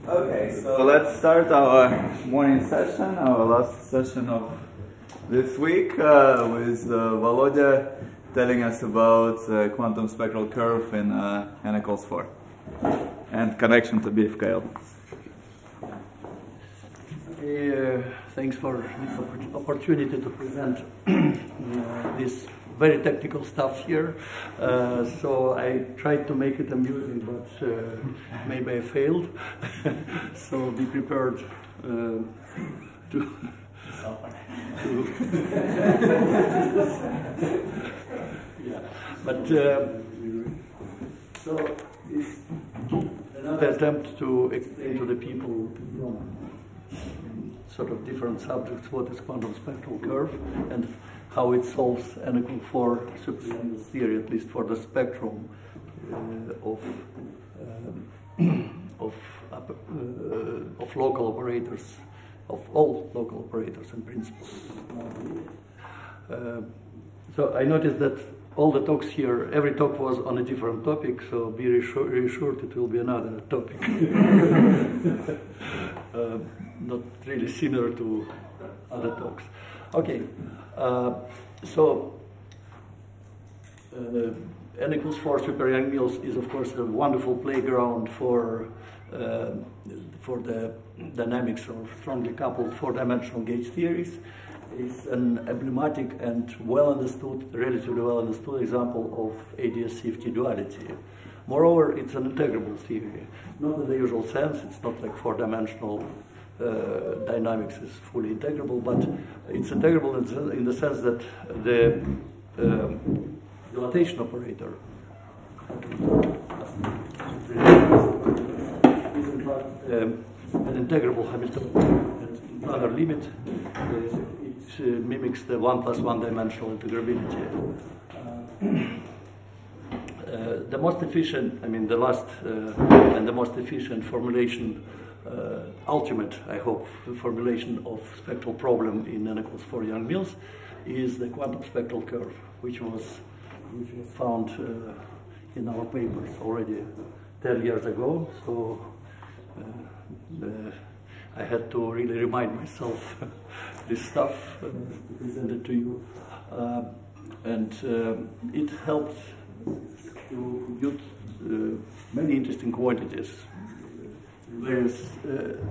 Okay, so let's start our morning session, our last session of this week, with Volodya telling us about quantum spectral curve in n equals 4 and connection to BFKL. Thanks for this opportunity to present this very technical stuff here. So I tried to make it amusing, but maybe I failed. So be prepared to yeah. But so it's another attempt to explain to the people sort of different subjects what is quantum spectral curve and how it solves n equal 4 superunions theory, at least for the spectrum of local operators, of all local operators and principles. So I noticed that all the talks here, every talk was on a different topic, so be reassured it will be another topic. Not really similar to other talks. Okay, so n equals 4 super young meals is of course a wonderful playground for the dynamics of strongly coupled four-dimensional gauge theories. It's an emblematic and well understood, relatively well understood example of ADS-CFT duality. Moreover, it's an integrable theory, not in the usual sense. It's not like four-dimensional dynamics is fully integrable, but it's integrable in the sense that the dilatation operator is in fact an integrable Hamiltonian planar limit. It mimics the 1 + 1 dimensional integrability. The most efficient, the last and the most efficient formulation, ultimate, I hope, formulation of spectral problem in n equals 4 young meals is the quantum spectral curve, which was found in our papers already 10 years ago. So I had to really remind myself this stuff to present it to you, and it helped to compute many interesting quantities, various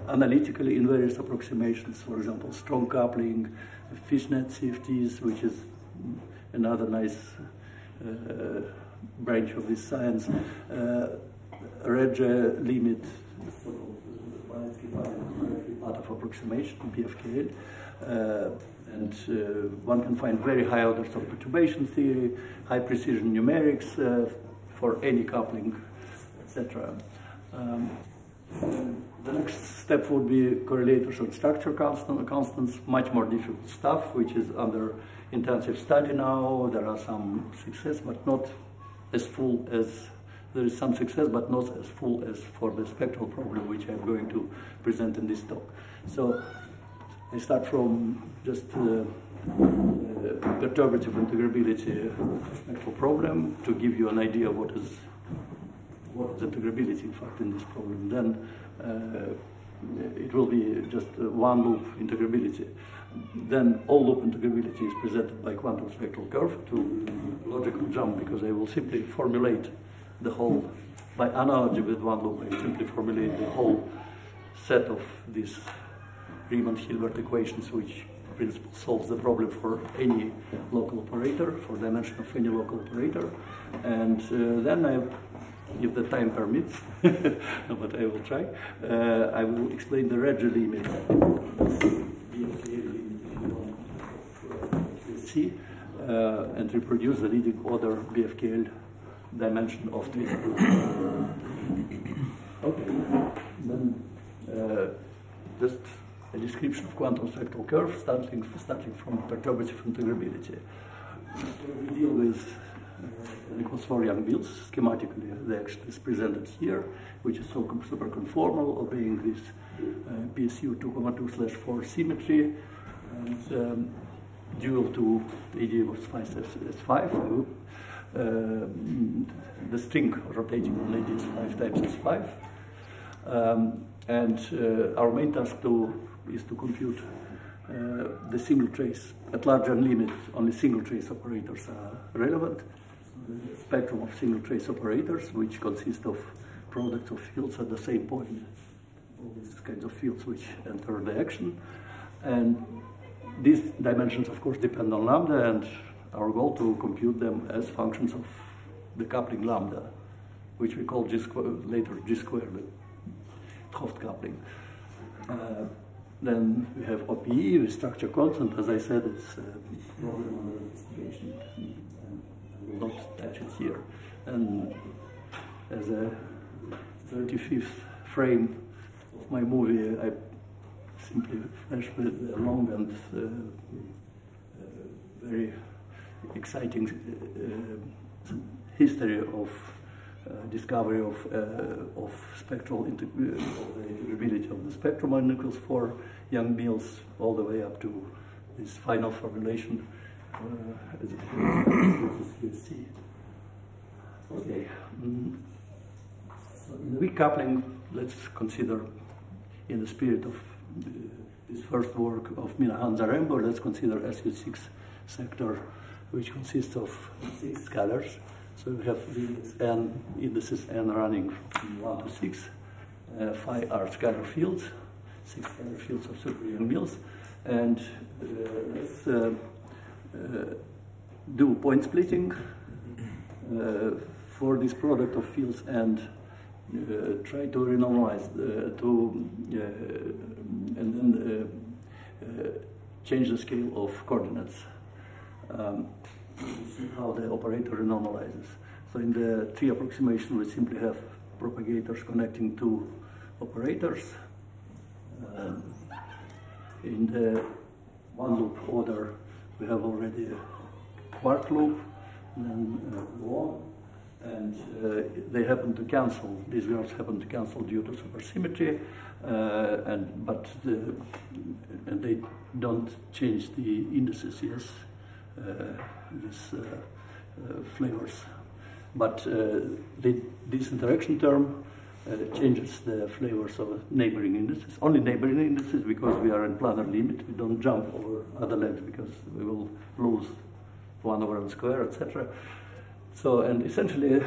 analytically in various approximations. For example, strong coupling, fishnet CFTs, which is another nice branch of this science, Regge limit, part of approximation, BFKL, and one can find very high orders of perturbation theory, high precision numerics for any coupling, etc. The next step would be correlators and structure constants, much more difficult stuff, which is under intensive study now. There are some success, but not as full as, there is some success, but not as full as for the spectral problem, which I'm going to present in this talk. So I start from just perturbative integrability spectral problem to give you an idea of what is integrability, in fact, in this problem. Then it will be just one loop integrability. Then all loop integrability is presented by quantum spectral curve to logical jump, because I will simply formulate the whole, by analogy with one loop, I simply formulate the whole set of these Riemann-Hilbert equations, which in principle solves the problem for any local operator, for dimension of any local operator. And then if the time permits, but I will try, I will explain the Regge limit, BFKL limit, if you want to see, and reproduce the leading order BFKL dimension of this group. Okay, then just a description of quantum spectral curve starting from perturbative integrability. We deal with n equals 4 young meals. Schematically, the action is presented here, which is super conformal, obeying this PSU 2,2/4 symmetry, and dual to AD5 S5. The string rotating on AD is 5 times S5. Our main task is to compute the single trace. At large limit, only single trace operators are relevant. So the spectrum of single trace operators, which consist of products of fields at the same point, all these kinds of fields which enter the action. And these dimensions, of course, depend on lambda, and our goal to compute them as functions of the coupling lambda, which we call later G squared, the 't Hooft coupling. Then we have OPE with structure constant. As I said, it's a problem on the investigation. I will not touch it here. And as a 35th frame of my movie, I simply flash with a long and very exciting history of discovery of spectral of the integrability of the spectrum n equals 4 young males, all the way up to this final formulation as you see. Okay. So in the weak coupling, let's consider, in the spirit of this first work of Minahan Zarembo, let's consider SU6 sector, which consists of 6 scalars. So we have indices n running from 1 to 6. 5 are scalar fields, 6 scalar fields of super young males. And let's do point splitting for this product of fields and try to renormalize and then change the scale of coordinates. See how the operator renormalizes. So in the tree approximation, we simply have propagators connecting two operators. In the one loop order, we have already a quark loop, and then one, and they happen to cancel. These graphs happen to cancel due to supersymmetry, but they don't change the indices. Yes. These flavors. But this interaction term changes the flavors of neighboring indices. Only neighboring indices, because we are in planar limit. We don't jump over other lengths because we will lose 1 over n square, etc. So, and essentially,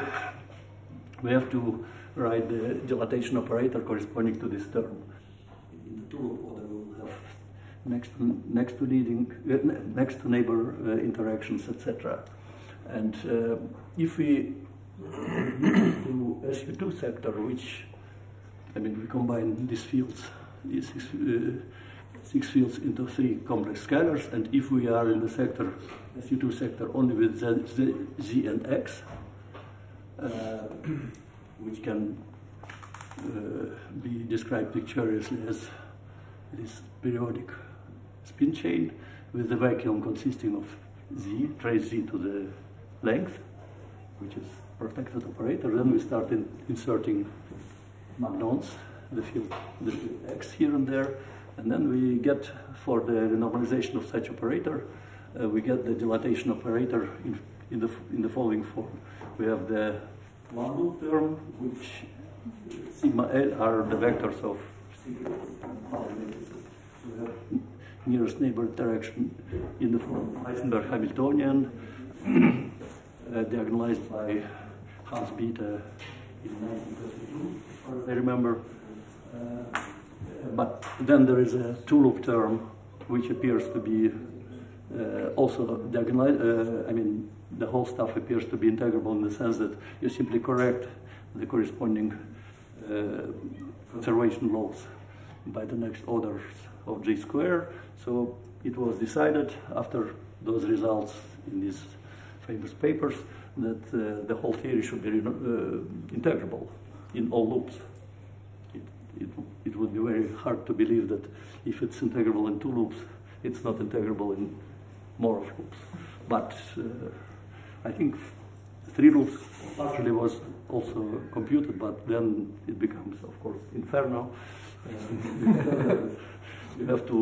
we have to write the dilatation operator corresponding to this term. In the two order, we will have next to neighbor interactions, etc. And if we do SU2 sector, which, I mean, we combine these fields, these 6 fields into 3 complex scalars, and if we are in the sector, SU2 sector, only with Z and X, which can be described picturiously as this periodic spin chain with the vacuum consisting of Z, trace Z to the length, which is protected operator. Then we start inserting magnons, the field X here and there, and then we get, for the renormalization of such operator, we get the dilatation operator in the following form. We have the one loop term, which sigma L are the vectors of sigma. We have nearest neighbor interaction in the form of Heisenberg Hamiltonian, diagonalized by Hans Bethe in 1932, as far as I remember. But then there is a two-loop term which appears to be also diagonalized. I mean, the whole stuff appears to be integrable in the sense that you simply correct the corresponding conservation laws by the next orders of G square. So it was decided after those results in these famous papers that the whole theory should be integrable in all loops. It would be very hard to believe that if it's integrable in 2 loops, it's not integrable in more of loops. But I think 3 loops partially was also computed, but then it becomes, of course, inferno. You have to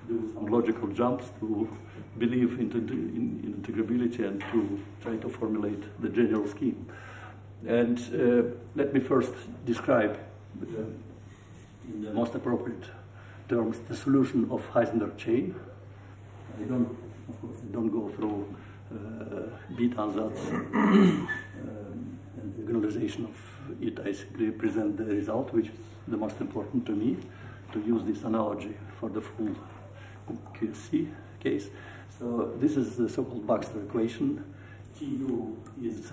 do some logical jumps to believe in integrability and to try to formulate the general scheme. And let me first describe in the most appropriate terms, the solution of Heisenberg chain. I don't go through beat ansatz and the generalization of it. I simply present the result, which is the most important to me, to use this analogy for the full QSC case. So this is the so-called Baxter equation. Tu is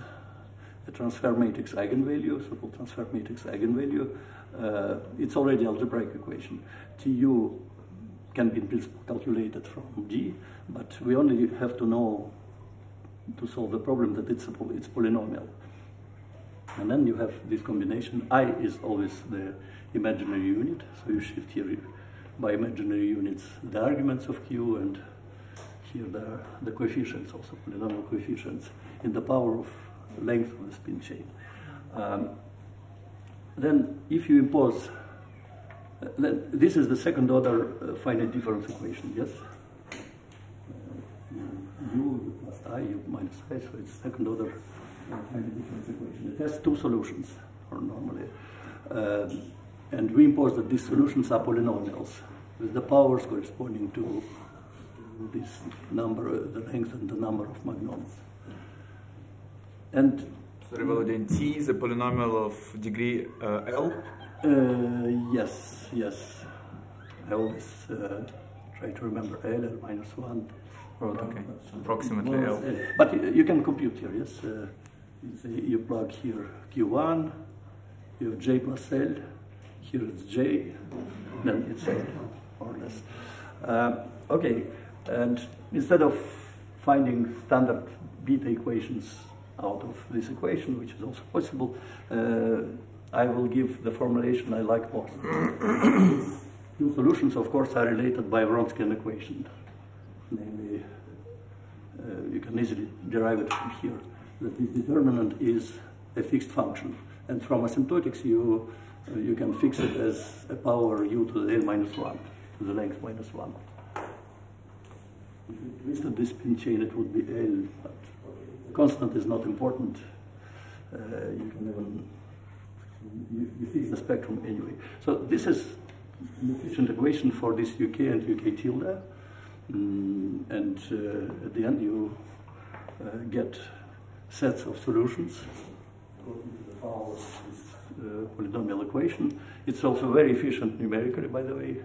a transfer matrix eigenvalue, so-called transfer matrix eigenvalue. It's already algebraic equation. Tu can be in principle calculated from G, but we only have to know to solve the problem that it's polynomial. And then you have this combination. I is always the imaginary unit, so you shift here by imaginary units the arguments of Q, and here the coefficients, also polynomial coefficients, in the power of length of the spin chain. Then if you impose, this is the second order finite difference equation, yes? U plus I, U minus I, so it's second order finite difference equation. It has two solutions, or normally. And we impose that these solutions are polynomials, with the powers corresponding to this number, the length and the number of magnons. And sorry, Volodya, T is a polynomial of degree L? Yes. I always try to remember L minus 1. Okay, approximately L. But you can compute here, yes? You plug here Q1, you have J plus L, here it's J, then it's L, more or less. Okay, and instead of finding standard beta equations out of this equation, which is also possible, I will give the formulation I like most. Two solutions, of course, are related by Wronskian equation. Namely, you can easily derive it from here, that this determinant is a fixed function. And from asymptotics, you can fix it as a power u to the L minus 1, to the length minus 1. If you twisted this spin chain, it would be L, but constant is not important. You can even, you fix the spectrum anyway. So this is an efficient equation for this UK and UK tilde. And at the end you get sets of solutions according to the power of this polynomial equation. It's also very efficient numerically, by the way,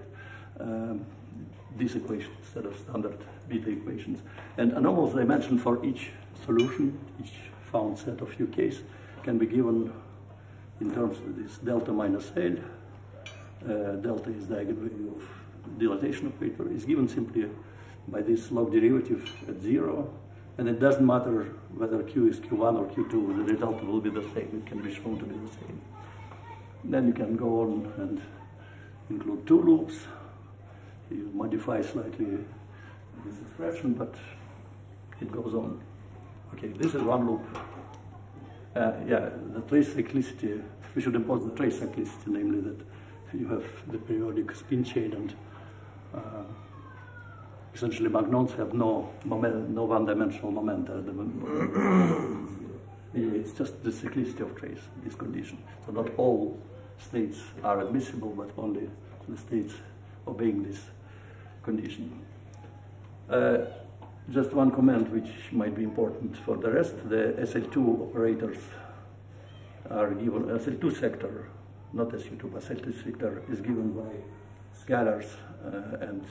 this equation instead of standard beta equations. And anomalous dimension for each solution, each found set of UKs, can be given in terms of this delta minus L. Delta is the eigenvalue of dilatation operator, is given simply by this log derivative at 0, and it doesn't matter whether Q is Q1 or Q2, the result will be the same, it can be shown to be the same. Then you can go on and include two loops. You modify slightly this expression, but it goes on. Okay, this is one loop. Yeah, the trace cyclicity, we should impose the trace cyclicity, namely that you have the periodic spin chain, and essentially magnons have no one-dimensional momenta. It's just the cyclicity of trace, this condition. So not all states are admissible, but only the states obeying this condition. Just one comment which might be important for the rest. The SL2 operators are given, SL2 sector, not SU2, but SL2 sector is given by scalars and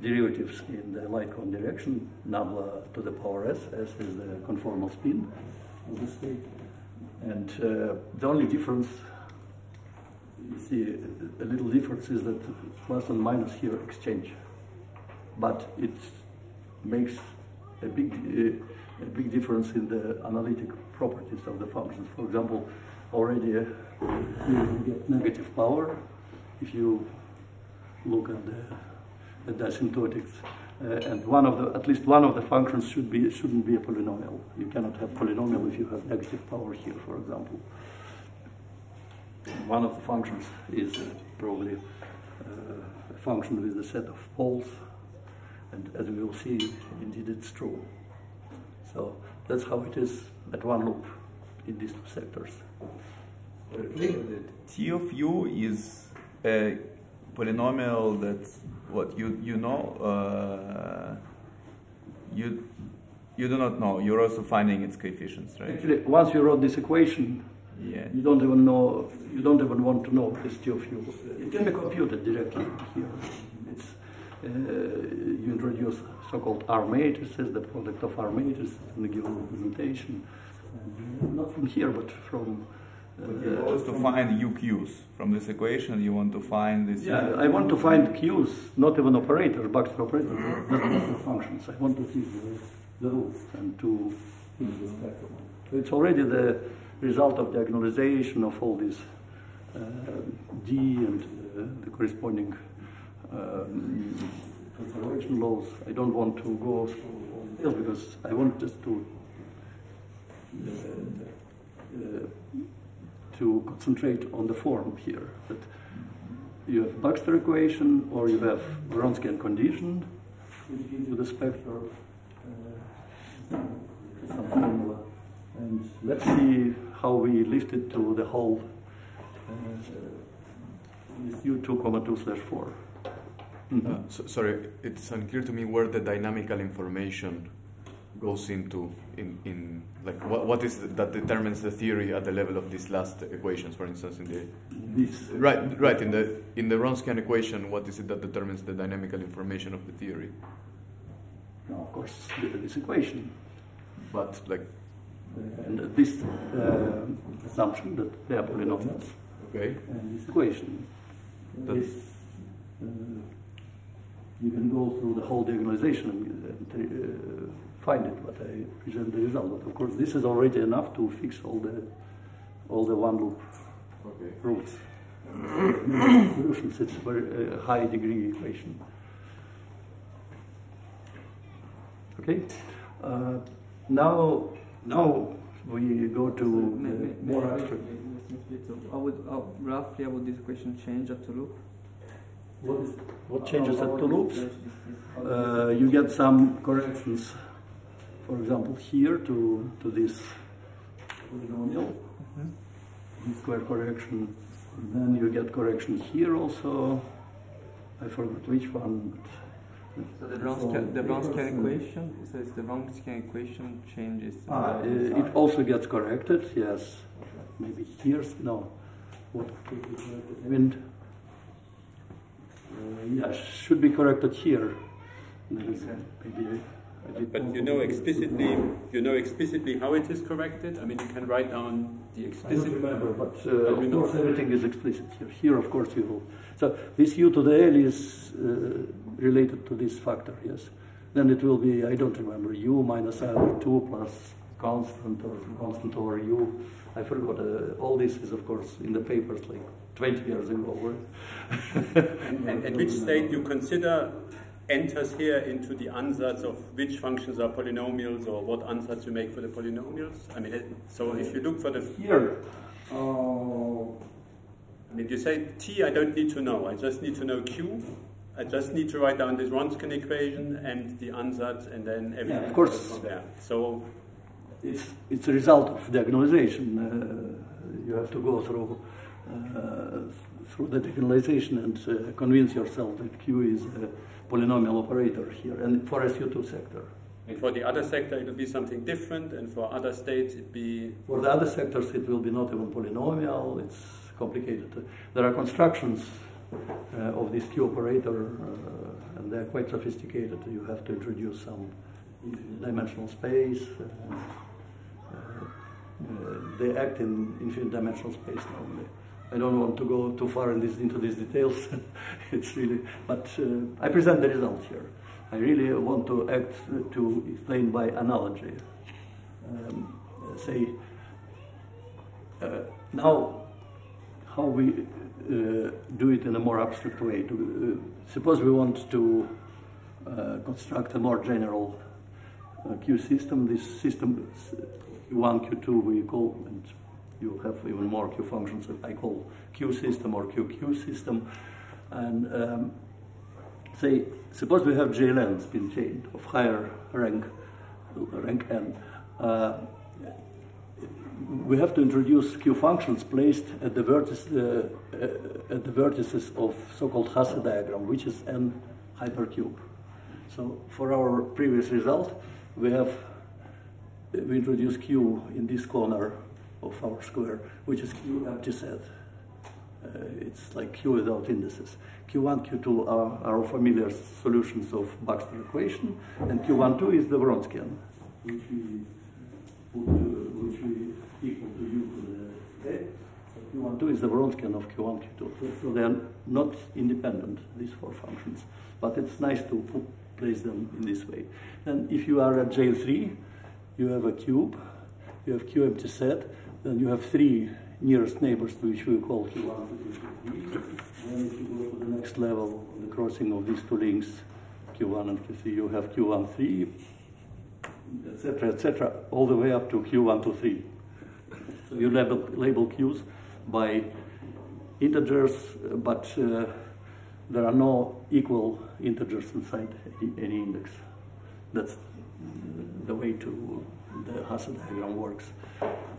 derivatives in the light cone direction, nabla to the power S is the conformal spin of the state. And the only difference, you see a little difference, is that plus and minus here exchange. But it makes a big difference in the analytic properties of the functions. For example, already you get negative power if you look at the asymptotics, and at least one of the functions shouldn't be a polynomial. You cannot have polynomial if you have negative power here, for example. One of the functions is probably a function with a set of poles, and as we will see, indeed it's true. So that's how it is at one loop in these two sectors. T of u is a polynomial that what you know you do not know. You're also finding its coefficients, right? Actually, once you wrote this equation, yeah. You don't even know. You don't even want to know this T of u. It can be computed directly here. It's you introduce so-called R matrices, the product of R matrices in the given representation. Not from here, but from. You want to find UQs from this equation. You want to find this. Yeah, I want to find Qs, not even operators, Baxter operators, not functions. I want to see the roots and to use the spectrum. So it's already the result of diagonalization of all these D and the corresponding conservation laws. I don't want to go through all details because I want just to concentrate on the form here. That you have Baxter equation or you have Wronskian condition, which gives you the spectral some formula. And let's see how we lift it to the whole with U2,2/4. Sorry, it's unclear to me where the dynamical information goes into like what is it that determines the theory at the level of these last equations, for instance, in the right in the Wronskian equation, what is it that determines the dynamical information of the theory? Now, of course, this equation, but like and this assumption that they are polynomials. Okay. And this equation. This you can go through the whole diagonalization and find it, but I present the result. But of course, this is already enough to fix all the one loop roots. Solutions. It's a very high degree equation. Okay. Now we go to more abstract. Roughly, how would this equation change at two loop? What changes at two loops? You get some corrections. For example, here to this polynomial, square correction. And then you get correction here also. I forgot which one. So the Wronskian equation. So it's the Wronskian equation changes. It also gets corrected. Yes, maybe here. No. What? I mean, yeah, should be corrected here. Maybe. But you know explicitly how it is corrected. I mean, you can write down the explicit. I don't remember, but of course everything is explicit here. Here, of course, you will. So this u to the L is related to this factor, yes. Then it will be, I don't remember, u minus L2 plus constant over u. I forgot. All this is, of course, in the papers like 20 years ago. And at which state you consider enters here into the ansatz of which functions are polynomials or what ansatz you make for the polynomials? I mean, so if you look for the... Here. I mean, you say T, I don't need to know. I just need to know Q. I just need to write down this Wronskian equation and the ansatz and then everything. Yeah, of course. From there. So it's a result of diagonalization. You have to go through the diagonalization and convince yourself that Q is a polynomial operator here, and for SU2 sector. And for the other sector, it will be something different, and for other states, it be... For the other sectors, it will be not even polynomial. It's complicated. There are constructions of this Q operator, and they're quite sophisticated. You have to introduce some dimensional space. They act in infinite dimensional space normally. I don't want to go too far into these details. It's really, but I present the result here. I really want to explain by analogy. Now, how we do it in a more abstract way. Suppose we want to construct a more general Q system. This system, Q1, Q2, we call, and you have even more Q functions that I call Q system or QQ system. And suppose we have JLN spin chain of higher rank n. we have to introduce Q functions placed at the vertices of so-called Hasse diagram, which is n hypercube. So for our previous result, we introduce Q in this corner of our square, which is Q empty set. It's like Q without indices. Q1, Q2 are our familiar solutions of Baxter equation, and Q1, 2 is the Wronskian, which we equal to U to the A. So Q1, 2 is the Wronskian of Q1, Q2. So they are not independent, these four functions, but it's nice to place them in this way. And if you are at jail 3, you have a cube, you have Q empty set, then you have three nearest neighbors, which we call Q1, Q2, Q3. Then if you go to the next level, the crossing of these two links, Q1 and Q3, you have Q1, 3, etc., all the way up to Q1 to 3. So you label Qs by integers, but there are no equal integers inside any index. That's the way to the Hasse diagram works.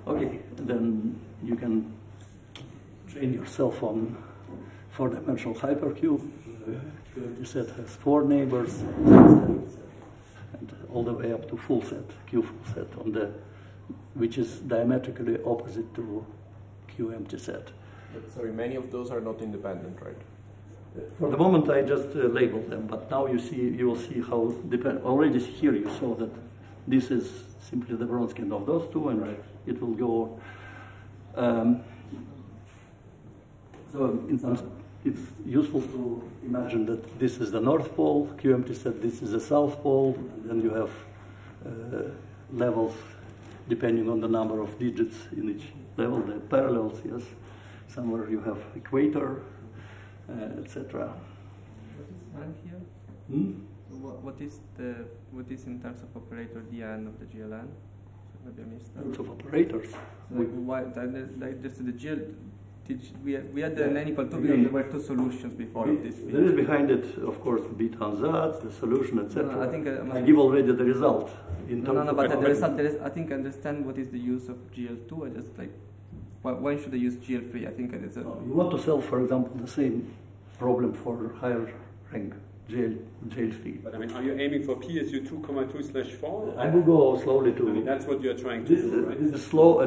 Okay, then you can train yourself on four-dimensional hypercube. The set has four neighbors, and all the way up to full set, Q full set, which is diametrically opposite to Q empty set. But sorry, many of those are not independent, right? For the moment, I just labeled them, but now you will see how already here you saw that this is simply the Wronskian of those two, and it will go. So it's useful to imagine that this is the North Pole, Q empty set, this is the South Pole, and then you have levels depending on the number of digits in each level, the parallels, yes. Somewhere you have equator, etc. What is n here? So what is in terms of operator the n of the GLN? So maybe I missed that. Terms of operators. So why there's the GL. We had the n equal to, there were two solutions before of this. There is behind it, of course, beta ansatz, the solution, etc. No, I think I give already the result. No, but the result, I think I understand what is the use of GL2. I just like, why should I use GL3? I think it is you want to solve, for example, the same problem for higher rank, GL3. But I mean, are you aiming for PSU2,2/4? I will go slowly to. I mean, that's what you're trying to do, right? This is slower.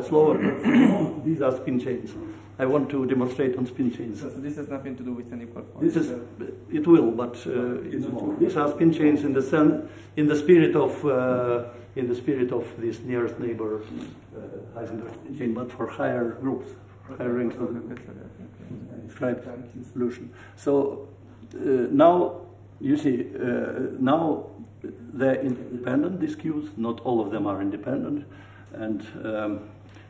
These are spin chains. I want to demonstrate on spin chains. So this has nothing to do with n equal 4. This is, it will, but these are spin chains in the spirit of this nearest neighbor Heisenberg spin chain, but for higher groups, for higher ranks of described solution. So now you see, now they're independent, these Qs. Not all of them are independent, and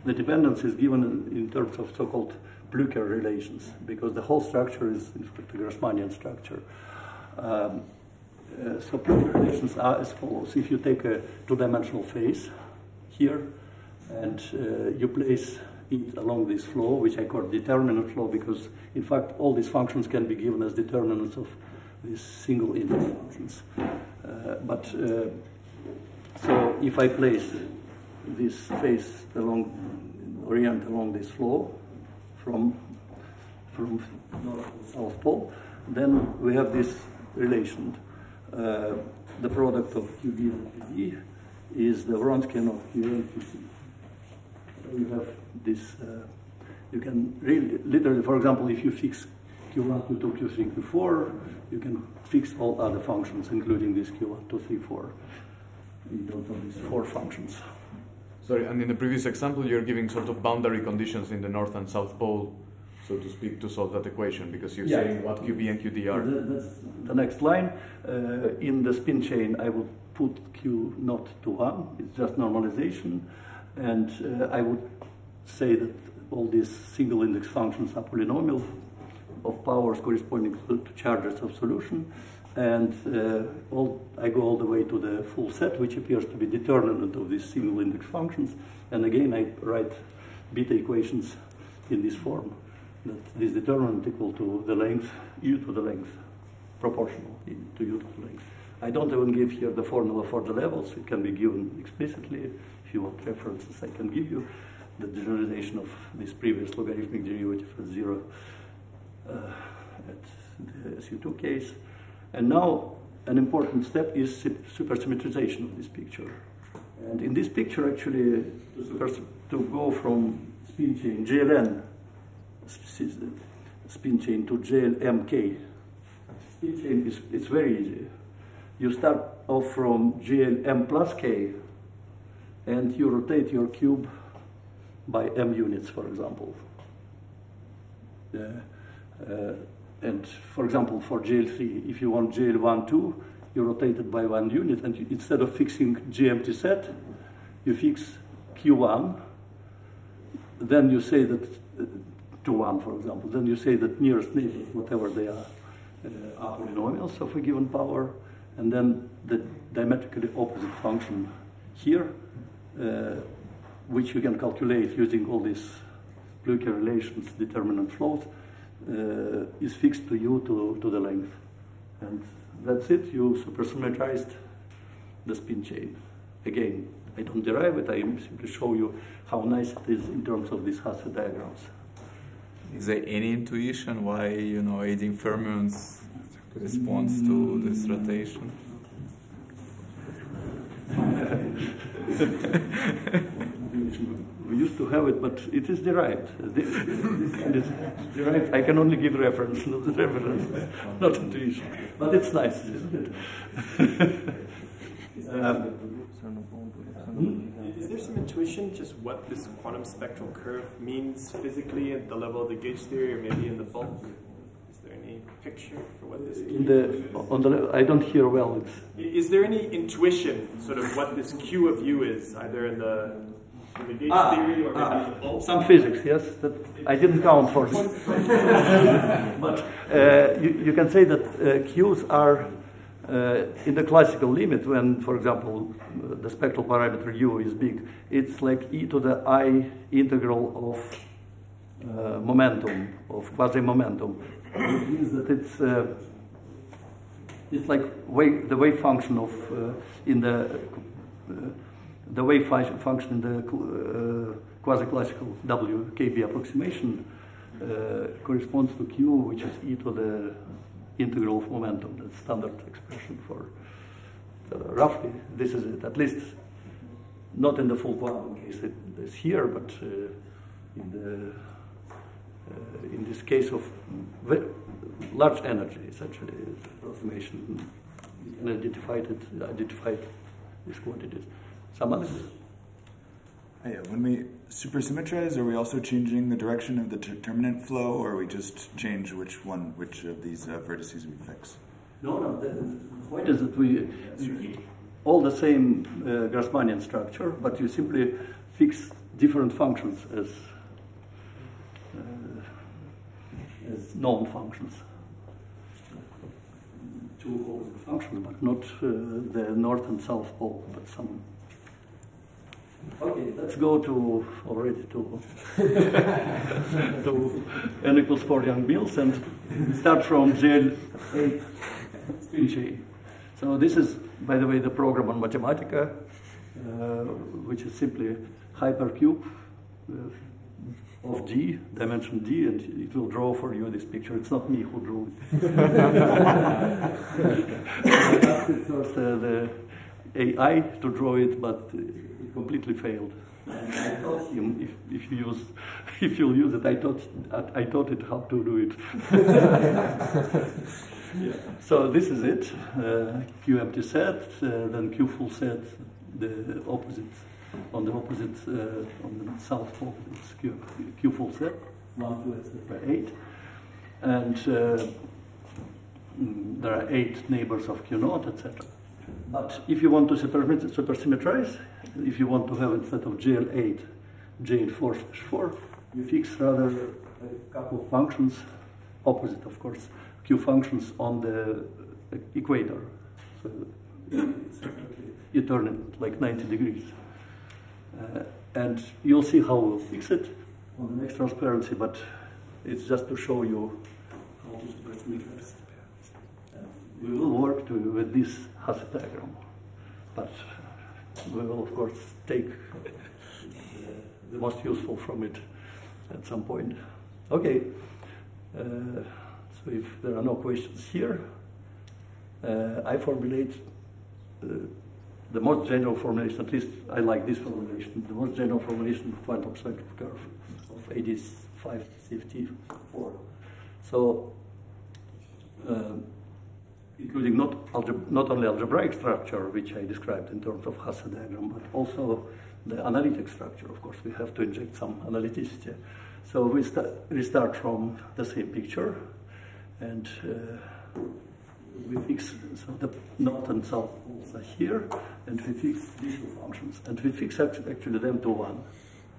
the dependence is given in terms of so-called Blücher relations, because the whole structure is, in fact, a Grassmannian structure. So Blücher relations are as follows. If you take a two-dimensional face here, and you place it along this flow, which I call determinant flow, because, in fact, all these functions can be given as determinants of these single index functions. So if I place this face orient along this flow from north to south pole, then we have this relation. The product of QB and QB is the Wronskian of Q and QC. So you have this, you can really, literally, for example, if you fix Q1, Q2, Q3, Q4, you can fix all other functions, including this Q1, 2, 3, 4. You don't have these four functions. Sorry, and in the previous example, you're giving sort of boundary conditions in the north and south pole, so to speak, to solve that equation, because you're saying what QB and QD are. That's the next line. In the spin chain, I would put Q not to 1. It's just normalization. And I would say that all these single index functions are polynomial of powers corresponding to charges of solution. And I go all the way to the full set, which appears to be determinant of these single index functions. And again, I write beta equations in this form, that this determinant equal to the length, u to the length, proportional to u to the length. I don't even give here the formula for the levels. It can be given explicitly. If you want references, I can give you. the generalization of this previous logarithmic derivative at 0 at the SU2 case. And now an important step is supersymmetrization of this picture. And in this picture, actually, to go from spin chain JLN spin chain to JLMK, spin chain it's very easy. You start off from JLM plus K, and you rotate your cube by m units, for example. And for example, for JL3, if you want JL1, 2, you rotate it by 1 unit, and instead of fixing GMT set, you fix Q1, then you say that, to 1, for example, then you say that nearest neighbors, whatever they are polynomials of a given power, and then the diametrically opposite function here, which you can calculate using all these Bleuker relations, determinant flows, is fixed to u to the length. And that's it, you supersymmetrized the spin chain. Again, I don't derive it, I simply show you how nice it is in terms of these Hasse diagrams. Is there any intuition why, aiding fermions responds to this rotation? We used to have it, but it is derived. This kind is derived. I can only give reference, not reference, not intuition. But it's nice, isn't it? Is there some intuition just what this quantum spectral curve means physically at the level of the gauge theory, or maybe in the bulk? Is there any picture for what this is? I don't hear well. Is there any intuition, sort of what this Q of U is, either in the gauge theory or maybe in the bulk? Some physics, yes. That I didn't count for this. But you can say that Qs are in the classical limit when, for example, the spectral parameter U is big. It's like e to the I integral of momentum, of quasi-momentum. It means that it's like the wave function of in the wave function in the quasi-classical WKB approximation corresponds to Q, which is e to the integral of momentum. That's standard expression for roughly. This is it. At least not in the full quantum case. It's here, but in this case of large energy, essentially, approximation, you can identify these quantities. Some others? Yeah, when we supersymmetrize, are we also changing the direction of the determinant flow, or we just change which of these vertices we fix? No. The point is that we keep all the same Grassmannian structure, but you simply fix different functions as known functions. Two opposite functions, but not the north and south pole, but some. Okay, let's go to n equals 4 young Mills and start from JL8 spin chain. So this is, by the way, the program on Mathematica, which is simply hypercube of D, dimension D, and it will draw for you this picture. It's not me who drew it. I asked it first the AI to draw it, but it completely failed. And I taught him if you'll use it, I taught it how to do it. Yeah. So this is it. Q empty set, then Q full set, the opposite. On the opposite, on the south pole, it's Q full set, 1, 2, etc. 8. And there are 8 neighbors of Q naught, etc. But if you want to supersymmetrize, if you want to have instead of JL8, JL4/4, you fix rather a couple of functions, opposite of course, Q functions on the equator. So you turn it like 90 degrees. And you'll see how we'll fix it on the next transparency, but it's just to show you how to supersymmetrize. We will work with this Hasse diagram, but we will of course take the most useful from it at some point. Okay, so if there are no questions here, I formulate the most general formulation, at least I like this formulation, the most general formulation of quantum spectral curve of AD554. So, including not only algebraic structure, which I described in terms of Hasse diagram, but also the analytic structure. Of course, we have to inject some analyticity. So we start from the same picture, and we fix, so the north and south poles are here, and we fix these two functions, and we fix actually them to 1.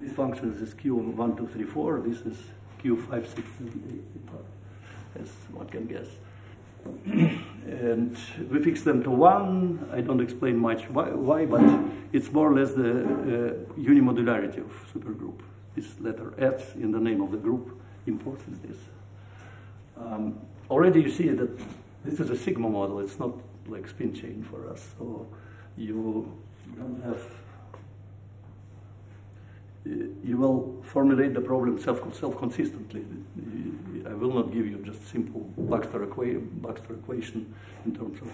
This function is Q1, 2, 3, 4, this is Q5, 6, 7, 8, as one can guess. And we fix them to 1. I don't explain much why, but it's more or less the unimodularity of supergroup. This letter F in the name of the group imports this. Already you see that this is a sigma model. It's not like spin chain for us. So you don't have, you will formulate the problem self-consistently. I will not give you just simple Baxter equation in terms of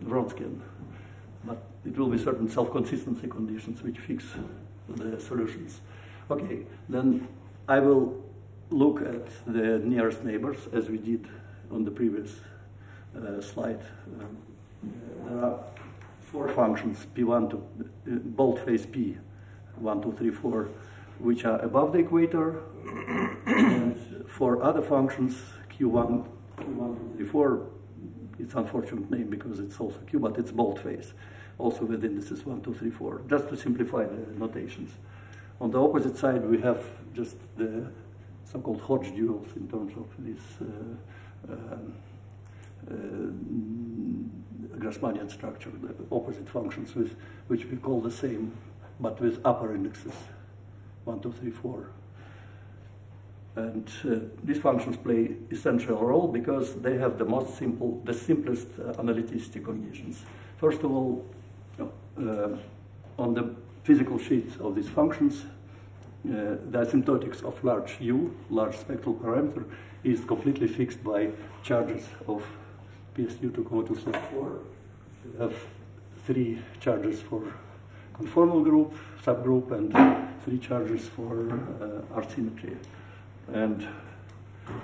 Vronsky, but it will be certain self-consistency conditions which fix the solutions. Okay, then I will look at the nearest neighbors as we did on the previous slide. There are 4 functions, P1 to boldface P, 1, 2, 3, 4, which are above the equator, and for other functions, Q1, 2, 3, 4, it's unfortunate name because it's also Q, but it's boldface. Also with indices 1, 2, 3, 4, just to simplify the notations. On the opposite side, we have just the so-called Hodge duals in terms of this Grassmannian structure, the opposite functions with which we call the same, but with upper indexes, 1, 2, 3, 4. And these functions play essential role because they have the most simple, the simplest analyticity conditions. First of all, on the physical sheet of these functions, the asymptotics of large U, large spectral parameter, is completely fixed by charges of PSU to commutative set 4. We have 3 charges for conformal group, subgroup, and 3 charges for R symmetry. And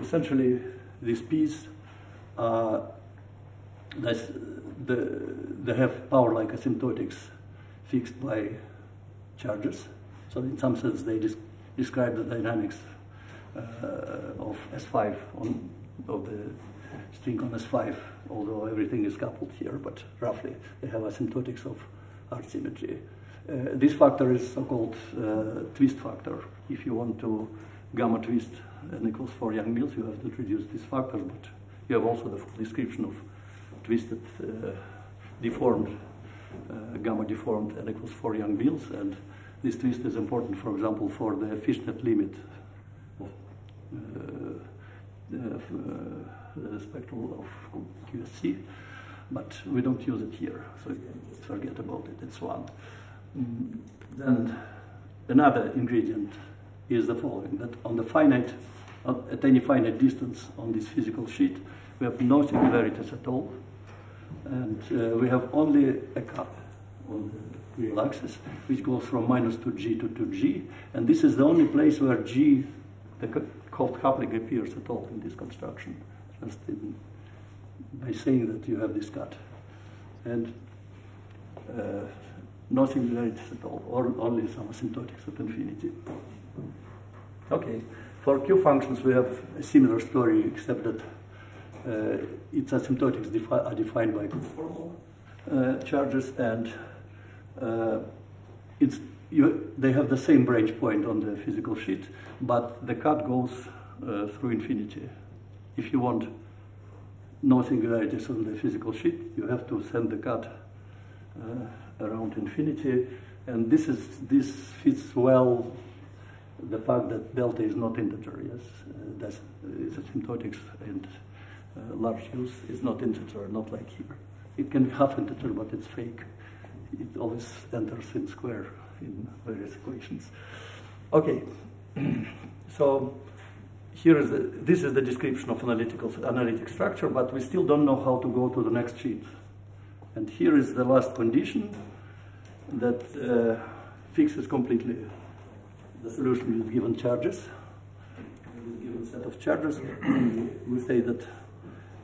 essentially, these P's they have power-like asymptotics fixed by charges. So in some sense, they describe the dynamics of S5 of the string on S5, although everything is coupled here, but roughly they have asymptotics of R symmetry. This factor is so-called twist factor. If you want to gamma twist n equals 4 Young-Mills, you have to introduce these factors, but you have also the full description of twisted, deformed, gamma deformed n equals 4 Young-Mills, and this twist is important, for example, for the fishnet limit of the spectral of QSC, but we don't use it here, so you can just forget about it, it's 1. Then another ingredient is the following, that on the finite, at any finite distance on this physical sheet, we have no singularities at all, and we have only a cut on the real axis, which goes from -2G to 2G, and this is the only place where G, the Coft coupling, appears at all in this construction, just by saying that you have this cut. And no singularities at all, or only some asymptotics at infinity. Okay, for Q functions we have a similar story, except that its asymptotics are defined by conformal charges, and they have the same branch point on the physical sheet, but the cut goes through infinity. If you want no singularities on the physical sheet, you have to send the cut around infinity, and this fits well the fact that delta is not integer. Yes, that's it's asymptotics, and large U's is not integer, not like here. It can be half integer, but it's fake. It always enters in square in various equations. Okay, so this is the description of analytic structure, but we still don't know how to go to the next sheet. And here is the last condition that fixes completely the solution with given charges. With a given set of charges, we say that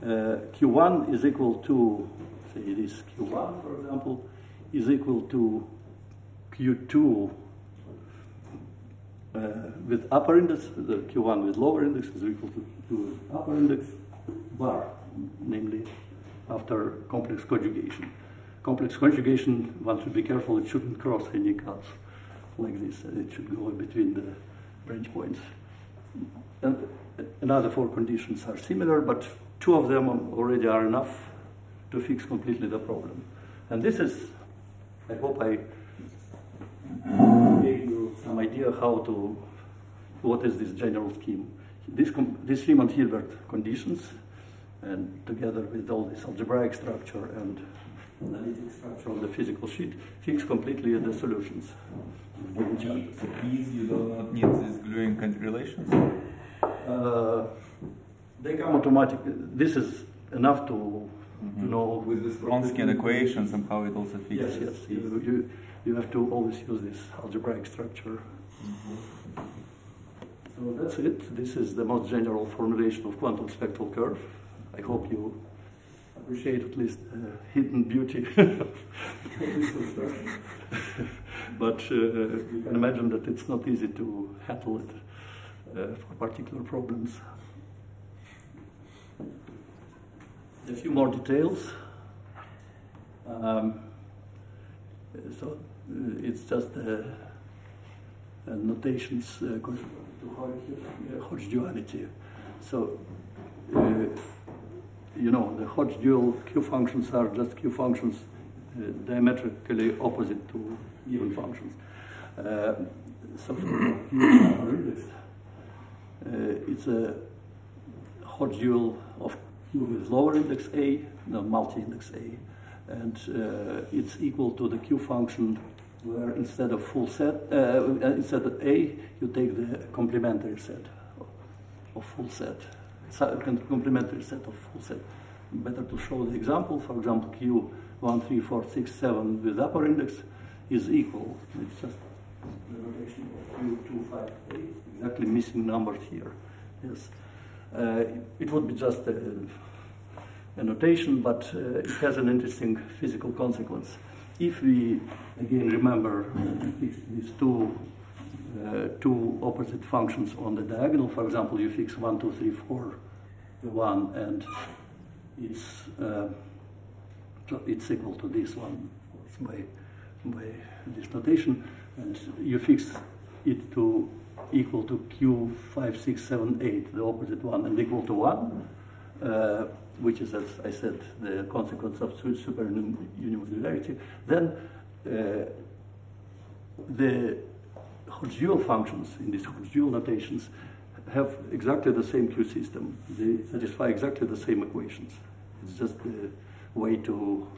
Q1 is equal to, say this Q1, for example, is equal to Q2 with upper index, the Q1 with lower index is equal to upper index bar, namely after complex conjugation. Complex conjugation, one should be careful, it shouldn't cross any cuts like this. It should go in between the branch points. And another 4 conditions are similar, but 2 of them already are enough to fix completely the problem. And this is, I hope I gave you some idea what is this general scheme. This Riemann-Hilbert conditions, and together with all this algebraic structure and analytic structure on the physical sheet, fix completely the solutions. These you do not need these gluing relations? They come automatically. This is enough to know. With this Wronskian equation, somehow it also fixes. Yes, yes. You have to always use this algebraic structure. So that's it. This is the most general formulation of quantum spectral curve. I hope you appreciate at least hidden beauty of this construction. But you can imagine that it's not easy to handle it for particular problems. A few more details. So it's just notations corresponding to Hodge duality. So you know, the Hodge dual Q functions are just Q functions diametrically opposite to even functions. So for Q index, it's a Hodge dual of Q with lower index A, no, multi-index A, and it's equal to the Q function where instead of full set, instead of A, you take the complementary set of full set. Complementary set of full set. Better to show the example. For example, Q1, 3, 4, 6, 7 with upper index is equal. It's just the notation of Q2, 5, 8. Exactly missing numbers here. Yes. It would be just a notation, but it has an interesting physical consequence. If we again remember these two opposite functions on the diagonal, for example, you fix 1, 2, 3, 4 to 1, and it's equal to this one by this notation, and you fix it to equal to Q 5, 6, 7, 8, the opposite one, and equal to 1, which is, as I said, the consequence of superunimodularity, then the Hodge dual functions in these Hodge dual notations have exactly the same Q system. They satisfy exactly the same equations. It's just a way to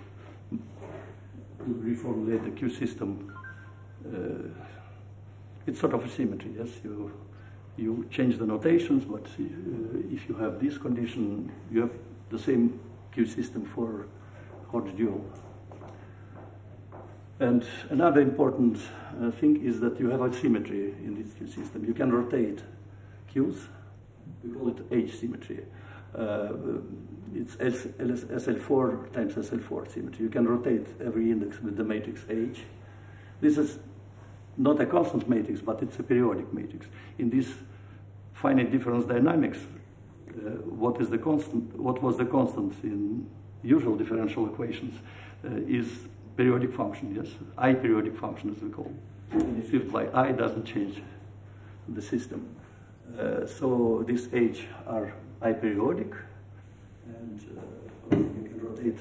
reformulate the Q system. It's sort of a symmetry, yes? You change the notations, but if you have this condition, you have the same Q system for Hodge dual. And another important thing is that you have a symmetry in this Q system. You can rotate Qs. We call it H symmetry. It's SL4 times SL4 symmetry. You can rotate every index with the matrix H. This is not a constant matrix, but it's a periodic matrix. In this finite difference dynamics, what was the constant in usual differential equations is periodic function, yes? I periodic function, as we call it. And if used by I, doesn't change the system. So these H are I periodic, and you can rotate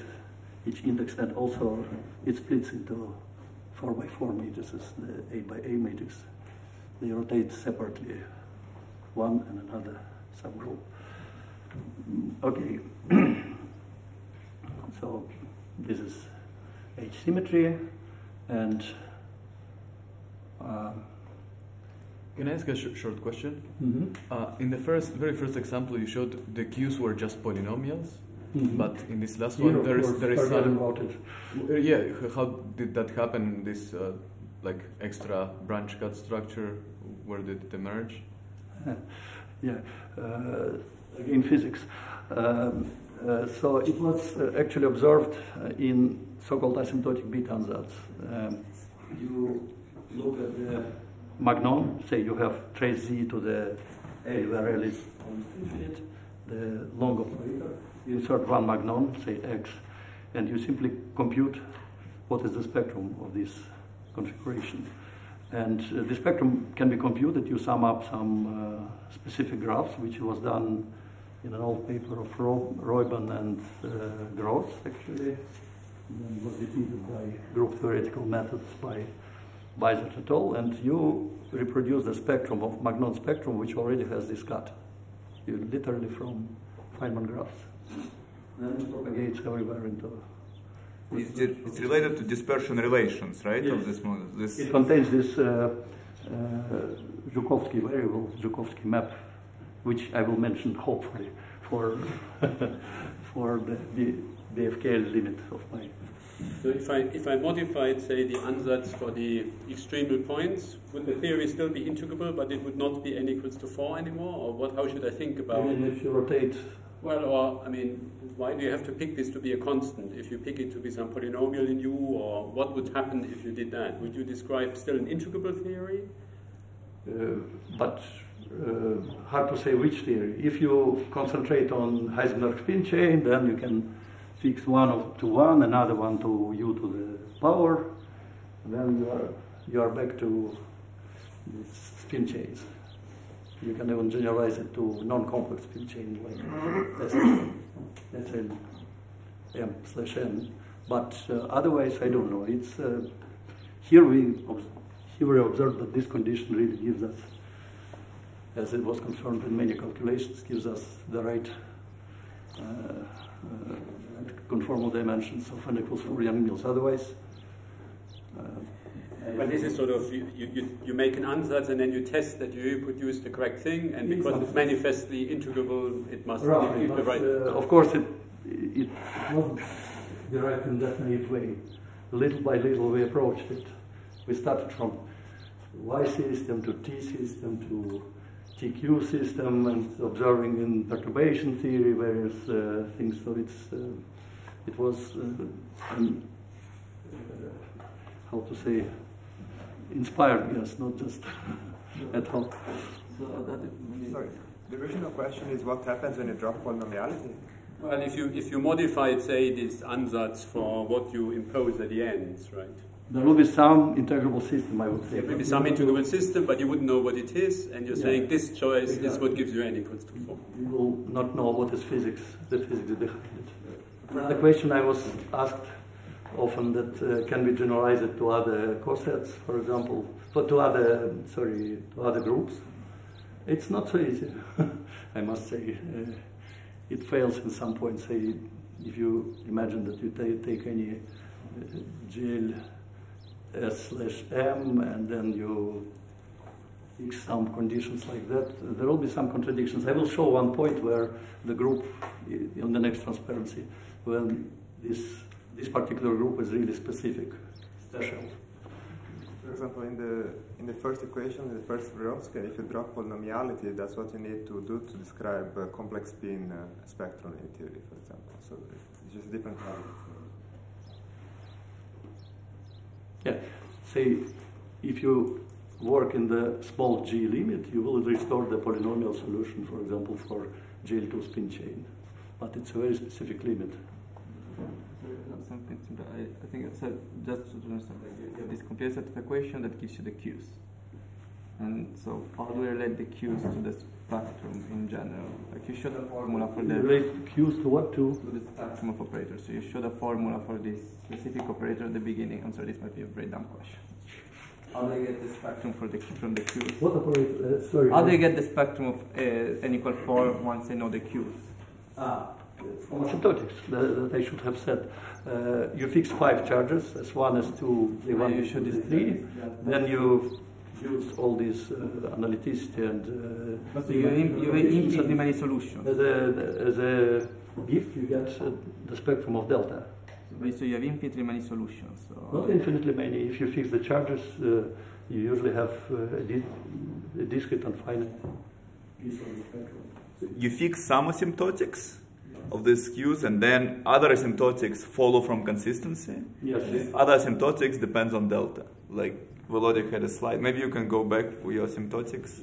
each index, and also it splits into 4 by 4 matrices, the A by A matrix. They rotate separately, one and another subgroup. Okay, so this is H symmetry, and Can I ask a short question? Mm-hmm. In the very first example, you showed the Qs were just polynomials, but in this last Here, one, there is some. about it. Yeah, how did that happen? This like extra branch cut structure, where did it emerge? Yeah, again physics. So it was actually observed in so-called asymptotic bit ansatz. You look at the magnon, say you have trace Z to the L where L is infinite, the long operator. You insert one magnon, say X, and you simply compute what is the spectrum of this configuration. And the spectrum can be computed. You sum up some specific graphs, which was done in an old paper of Reuben and Gross, actually. And then was repeated by group theoretical methods by Weisert et al. And you reproduce the spectrum of Magnon spectrum, which already has this cut. You literally from Feynman graphs. Then it propagates everywhere into. It's related to dispersion relations, right? Yes. Of this model. It contains this Zhukovsky variable, Zhukovsky map, which I will mention hopefully for for the BFKL limit of my. So if I modified, say, the ansatz for the extremal points, would the theory still be integrable, but it would not be n equals to 4 anymore? Or what? How should I think about it? And if you rotate. Well, or, I mean, why do you have to pick this to be a constant? If you pick it to be some polynomial in U, or what would happen if you did that? Would you describe still an integrable theory? But hard to say which theory. If you concentrate on Heisenberg spin chain, then you can fix one to one, another one to U to the power, and then you are back to these spin chains. You can even generalize it to non-complex spin chain like SL M/N. But otherwise, I don't know. It's here we observe that this condition really gives us, as it was confirmed in many calculations, gives us the right conformal dimensions of n equals 4 Young-Mills. Otherwise, but this is sort of, you make an ansatz and then you test that you reproduce the correct thing, and because it's manifestly integrable, it must be the right. Of course, it wasn't derived in that naive way. Little by little, we approached it. We started from Y system to T system to TQ system, and observing in perturbation theory various things. So it was how to say, inspired, yes, not just at all. Sorry, the original question is what happens when you drop polynomiality? Well, if you modify, say, this ansatz for what you impose at the ends, right? There will be some integrable system, I would say. There will be some integrable system, but you wouldn't know what it is, and you're saying this choice is what gives you n equals to 4. You will not know what is physics, the physics behind it. Another question I was asked often that can be generalized to other cosets, for example, to other groups. It's not so easy, I must say. It fails in some points. Say, if you imagine that you take any GL S/M and then you fix some conditions like that, there will be some contradictions. I will show one point where the group, on the next transparency, when this particular group is really specific, special. For example, in the first equation, in the first Ryotsky, if you drop polynomiality, that's what you need to do to describe a complex spin spectrum in theory, for example. So it's just different values. Yeah, say if you work in the small g limit, you will restore the polynomial solution, for example, for GL2 spin chain, but it's a very specific limit. Something I think I said just to understand, you have this complete set of equation that gives you the Qs, and so how do we relate the Qs to the spectrum in general? Like you showed a formula for the relate Qs to what? To the spectrum of operators. So you showed a formula for this specific operator at the beginning. I'm sorry, this might be a very dumb question. How do they get the spectrum from the Qs? What operator? Sorry. How do they get the spectrum of n equal 4 once they know the Qs? From asymptotics, that I should have said. You fix 5 charges, S1, S2, A1, you should S3. Then you use all this analyticity and so you have infinitely many solutions. As a gift, you get the spectrum of delta. So you have infinitely many solutions. So Not infinitely many. If you fix the charges, you usually have a discrete and finite piece of the spectrum. You fix some asymptotics of these Qs, and then other asymptotics follow from consistency. Yes. These other asymptotics depends on delta. Like Volodya had a slide. Maybe you can go back for your asymptotics.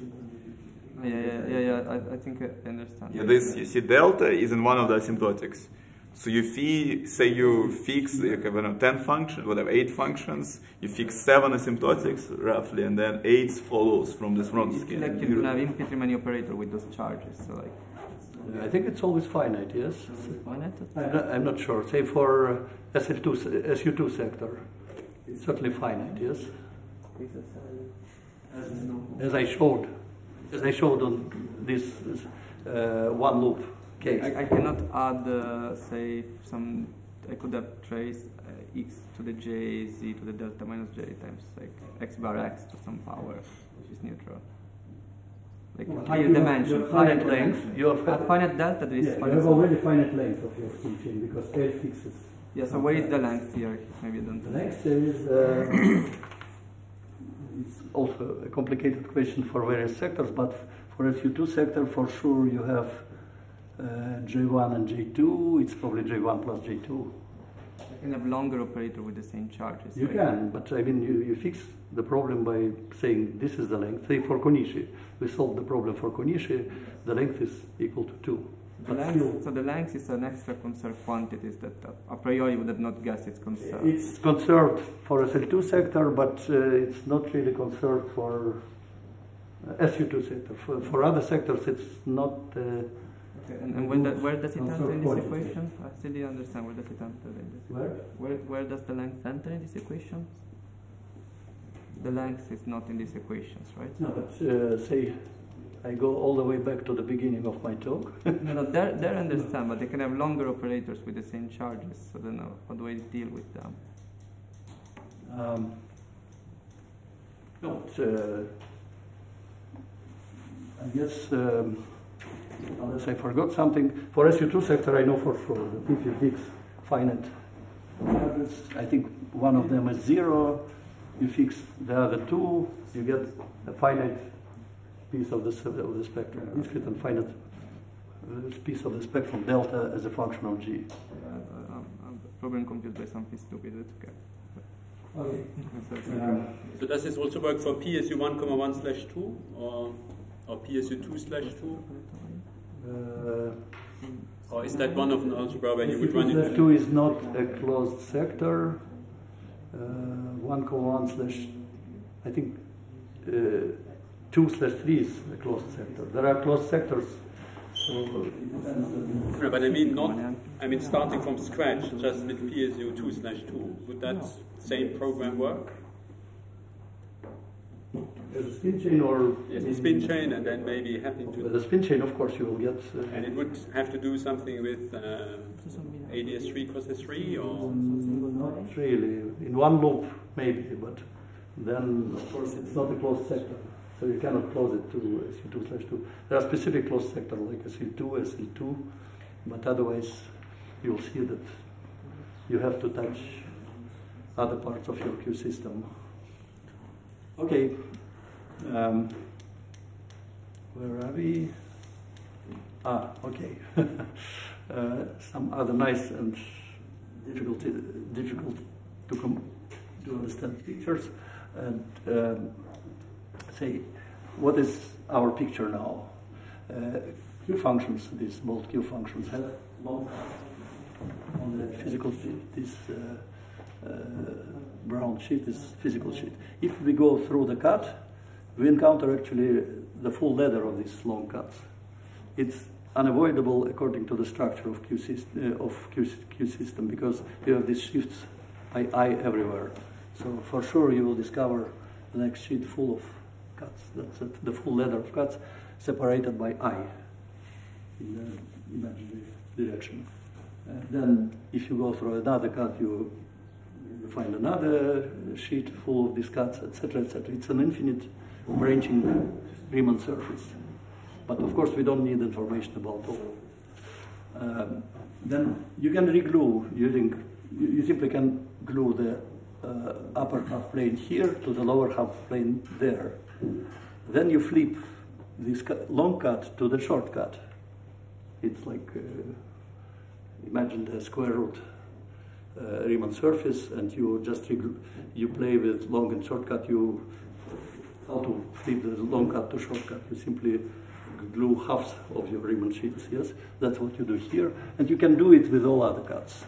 Yeah. I think I understand. Yeah, this, you see, delta is in one of the asymptotics. So you say you fix, you have 10 functions, whatever, 8 functions, you fix 7 asymptotics roughly, and then 8 follows from this Wronski scale. Like you can have infinitely many operators with those charges. So like, I think it's always finite, yes? finite? I'm not sure. Say for SU2 sector, it's certainly finite, yes? As I showed on this one loop case. I cannot add, say, I could have traced x to the j, z to the delta minus j times like x bar x to some power, which is neutral. Like higher dimension, finite length. You have at finite delta, there is you finite have already finite length of your function because L fixes. Yeah, so where is the length here? Maybe I don't The know. next there is it's also a complicated question for various sectors, but for SU2 sector, for sure you have J1 and J2. It's probably J1 plus J2. I can have longer operator with the same charges. You can, but I mean, you fix the problem by saying this is the length. Say for Konishi, we solved the problem for Konishi, the length is equal to 2. So the length is an extra conserved quantity that a priori you would not guess it's conserved. It's conserved for SL2 sector, but it's not really conserved for SU2 sector. For other sectors, it's not. Okay, and where does it enter in this equation? I still didn't understand. Where does it enter in this? Where does the length enter in this equation? The length is not in these equations, right? No, but say I go all the way back to the beginning of my talk. No, there I understand, but they can have longer operators with the same charges. So then how do I deal with them? No, I guess, unless I forgot something, for SU2 sector I know for sure that if you fix finite charges, I think one of them is 0, you fix the other 2, you get a finite piece of the spectrum, discrete and finite piece of the spectrum delta as a function of G. I'm probably confused by something stupid. It's okay. Okay. So does this also work for PSU 1,1/2 or PSU2/2? Or is that one of an algebra when you would run it? PSU2 is not a closed sector. 1,1/ I think 2/3 is a closed sector. There are closed sectors. So No, but I mean starting from scratch, just with PSU 2/2, would that same program work? as a spin chain or Yes, a spin chain, and then maybe having to. with a spin chain, of course, you will get. And it would have to do something with ADS3 cross S3, or Not really. In one loop, maybe, but then, of course, it's not a closed sector. So you cannot close it to SU2/2. There are specific closed sectors like SL2, SL2, but otherwise you'll see that you have to touch other parts of your Q system. Okay. Where are we? Okay. Some other nice and difficult to understand pictures. And say, what is our picture now? Q functions, these both Q functions have long on the physical sheet. This brown sheet is physical sheet. If we go through the cut, we encounter actually the full ladder of these long cuts. It's unavoidable according to the structure of Q system because you have these shifts I everywhere. So for sure you will discover the next sheet full of cuts. That's it, the full ladder of cuts separated by I in the imaginary direction. Then if you go through another cut, you find another sheet full of these cuts, etc., etc. It's an infinite branching Riemann surface. But of course, we don't need information about all. Then you can reglue using, you simply can glue the upper half plane here to the lower half plane there. Then you flip this long cut to the short cut. It's like, imagine the square root Riemann surface, and you just you play with long and short cut. How to flip the long cut to short cut? You simply glue halves of your Riemann sheets. Yes, that's what you do here, and you can do it with all other cuts.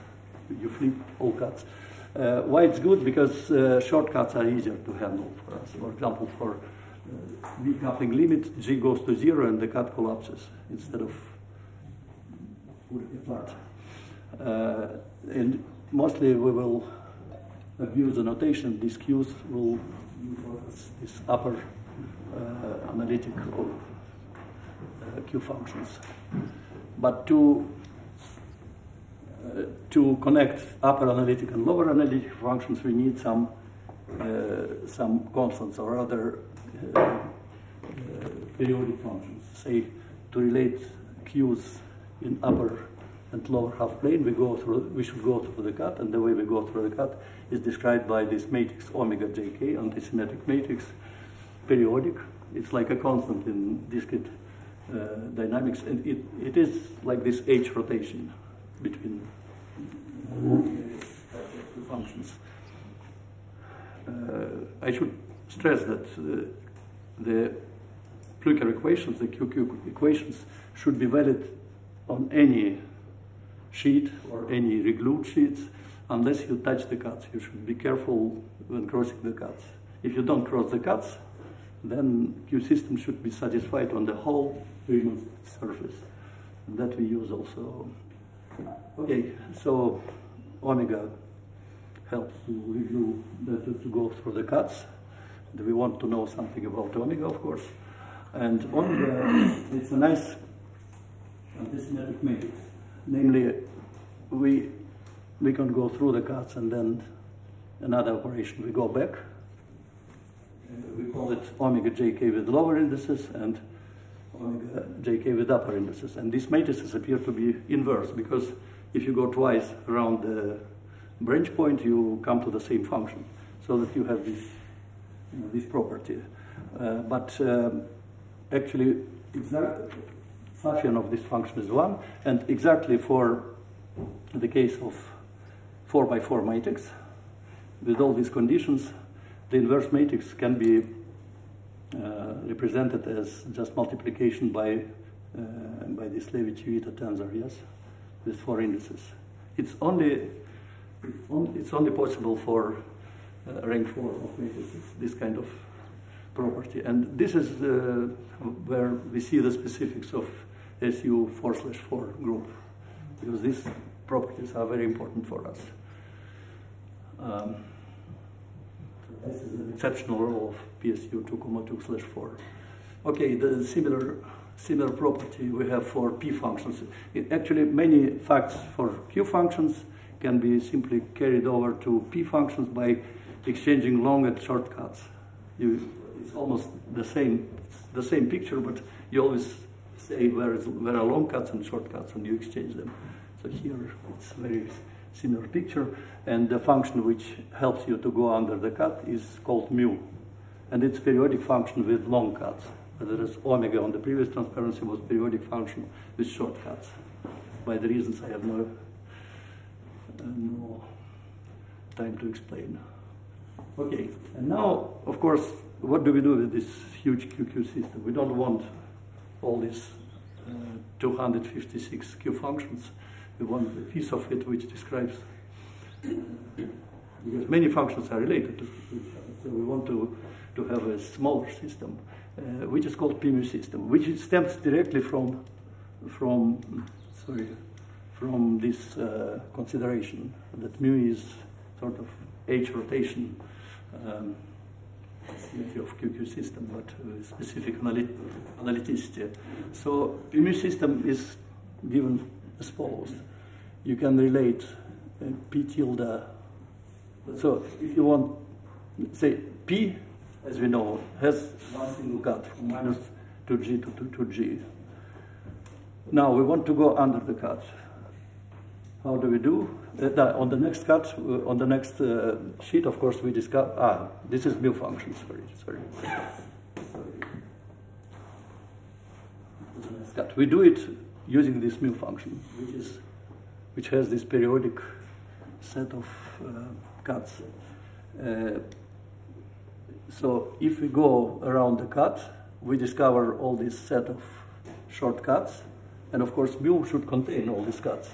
You flip all cuts. Why it's good? Because short cuts are easier to handle for us. For example, for V coupling limit, G goes to 0 and the cut collapses instead of putting it apart. And mostly we will abuse the notation. These Qs will give us this upper analytical Q functions. But to connect upper analytic and lower analytic functions, we need some constants or other periodic functions. Say, to relate Qs in upper and lower half plane, we should go through the cut, and the way we go through the cut is described by this matrix omega jk, antisymmetric matrix, periodic. It's like a constant in discrete dynamics, and it is like this H rotation between two functions. I should stress that the Plücker equations, the QQ equations, should be valid on any sheet or any reglued sheets unless you touch the cuts. You should be careful when crossing the cuts. If you don't cross the cuts, then Q system should be satisfied on the whole Riemann surface. And that we use also. Okay, so omega helps to reglue, to go through the cuts. And we want to know something about omega, of course. And omega, it's a nice antisymmetric matrix. Namely, we can go through the cuts and then another operation, we go back. We call it omega jk with lower indices and omega jk with upper indices. And these matrices appear to be inverse, because if you go twice around the branch point, you come to the same function, so that you have this, this property. But actually, Pfaffian of this function is 1, and exactly for the case of 4x4 matrix, with all these conditions, the inverse matrix can be represented as just multiplication by this Levi-Civita tensor, yes, with 4 indices. It's only possible for rank 4 of matrices, this kind of property. And this is where we see the specifics of SU 4/4 group, because these properties are very important for us. This is an exceptional role of PSU 2,2/4. Okay, the similar property we have for P functions. Actually, many facts for Q functions can be simply carried over to P functions by exchanging long and short cuts. It's almost the same picture, but you always say where are long cuts and short cuts, and you exchange them. So here it's a very similar picture, and the function which helps you to go under the cut is called mu, and it's periodic function with long cuts. Whereas omega on the previous transparency was periodic function with short cuts. By the reasons I have no time to explain. Okay, and now, of course, what do we do with this huge QQ system? We don't want all these 256 Q functions. We want a piece of it which describes, because many functions are related to each other. So we want to have a smaller system, which is called PMU system, which stems directly from this consideration that mu is sort of H rotation of QQ system, but with specific analyticity. So PMU system is given as follows. You can relate P tilde. So if you want, say P as we know, has one single cut from minus 2G to 2G. Now we want to go under the cut. How do we do? On the next cut, on the next sheet, of course, we discuss. This is mu function. Sorry. The next cut. We do it using this mu function, which has this periodic set of cuts. So if we go around the cut, we discover all this set of shortcuts, and of course mu should contain all these cuts.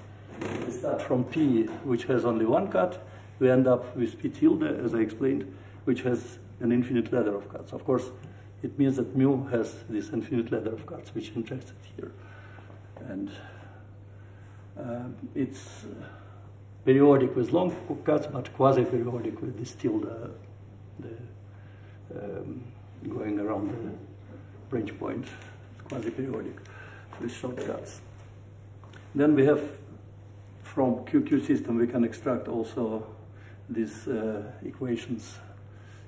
We start from P, which has only one cut. We end up with P tilde, as I explained, which has an infinite ladder of cuts. Of course, it means that mu has this infinite ladder of cuts, which injected here. And it's periodic with long cuts, but quasi-periodic with this tilde going around the branch point. It's quasi-periodic with short cuts. Then we have, from QQ system, we can extract also these equations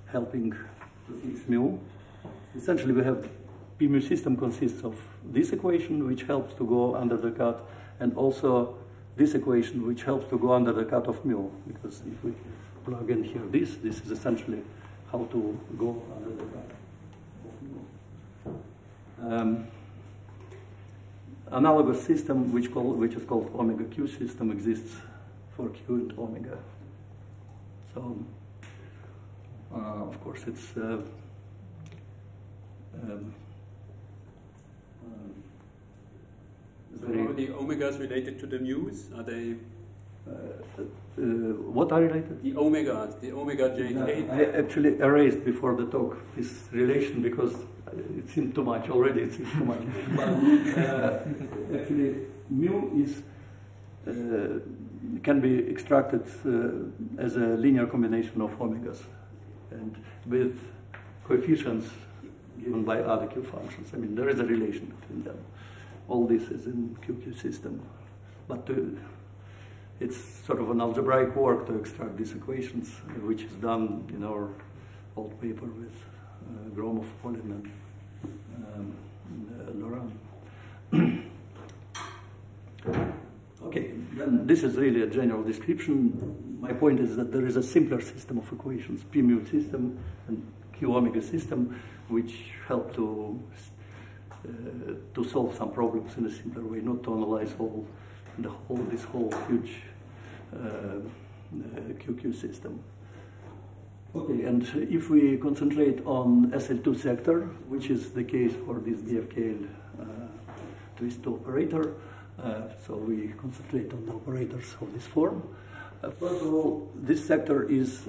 helping to fix mu. Essentially, we have P mu system consists of this equation, which helps to go under the cut, and also this equation, which helps to go under the cut of mu. Because if we plug in here this is essentially how to go under the cut of mu. Analogous system, which is called omega Q system, exists for Q and omega. So, of course, it's are the omegas related to the mu's? Are they? What are related? The omegas, the omega J8. I actually erased before the talk this relation because it seemed too much already. It seems too much. But actually, mu is can be extracted as a linear combination of omegas, and with coefficients given by other Q functions. I mean, there is a relation between them. All this is in QQ system, but it's sort of an algebraic work to extract these equations, which is done in our old paper with Gromov, Polin, and Laurent. Okay, then this is really a general description. My point is that there is a simpler system of equations, P mu system and Q omega system, which help to solve some problems in a simpler way, not to analyze this whole huge QQ system. Okay, and if we concentrate on SL2 sector, which is the case for this BFKL twist operator, so we concentrate on the operators of this form. First of all, this sector is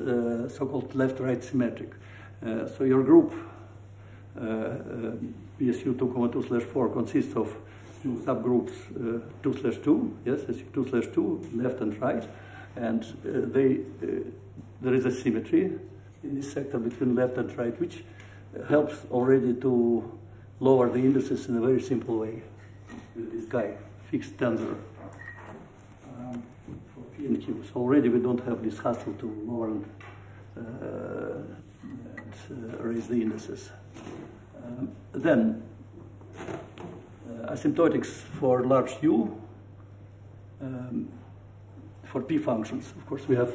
so-called left-right symmetric. So your group PSU 2,2/4 consists of two subgroups 2/2, yes, SU 2/2, left and right, and there is a symmetry in this sector between left and right, which helps already to lower the indices in a very simple way with this guy, fixed tensor for P and Q. So already we don't have this hassle to lower and raise the indices. Then asymptotics for large U for P functions. Of course, we have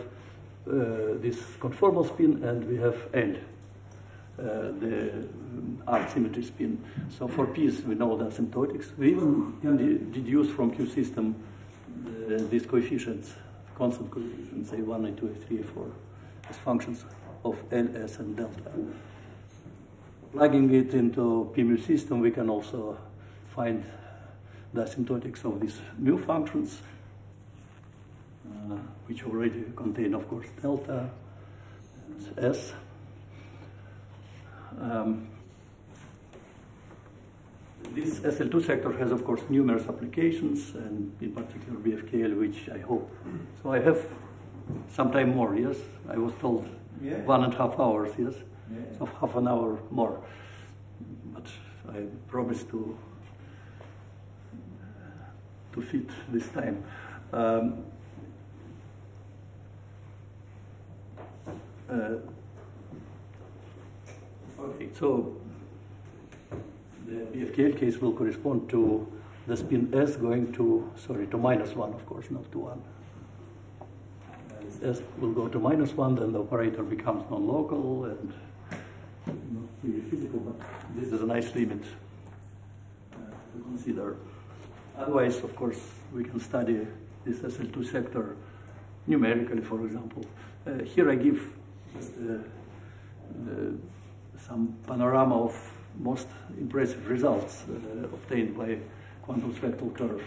this conformal spin and we have L, the R symmetry spin. So for P's, we know the asymptotics. We even can deduce from Q system these coefficients, constant coefficients, A1, A2, A3, A4, as functions of L, S, and delta. Plugging it into P mu system, we can also find the asymptotics of these mu functions, which already contain, of course, delta and S. This SL2 sector has, of course, numerous applications, and in particular BFKL, which I hope. So I have some time more, yes? I was told 1.5 hours, yes? Yeah. So half an hour more. But I promise to fit this time. Okay, so the BFKL case will correspond to the spin S going to, sorry, to -1, of course, not to 1. As S will go to -1, then the operator becomes non-local and not really physical, but this is a nice limit to consider. Otherwise, of course, we can study this SL2 sector numerically, for example. Here I give just some panorama of most impressive results obtained by quantum spectral curve.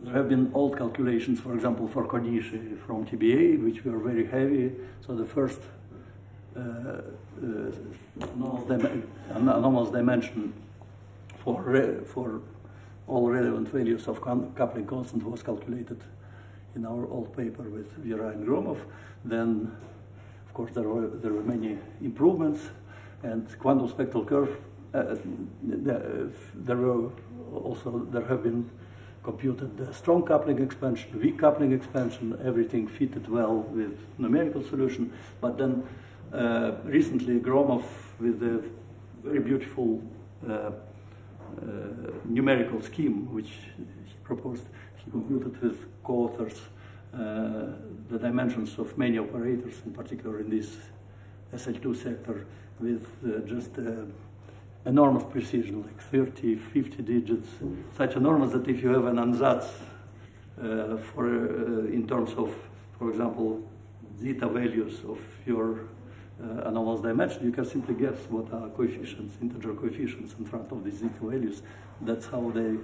There have been old calculations, for example, for Konishi from TBA, which were very heavy. So the first anomalous dimension for all relevant values of coupling constant was calculated in our old paper with Vera and Gromov. Then, of course, there were many improvements, and quantum spectral curve. There have been computed the strong coupling expansion, weak coupling expansion. Everything fitted well with numerical solution. But then recently, Gromov, with a very beautiful numerical scheme, which he proposed, he computed with co-authors the dimensions of many operators, in particular in this SL2 sector, with just enormous precision, like 30, 50 digits, such enormous that if you have an ansatz in terms of, for example, zeta values of your anomalous dimension, you can simply guess what are coefficients, integer coefficients in front of these zeta values. That's how they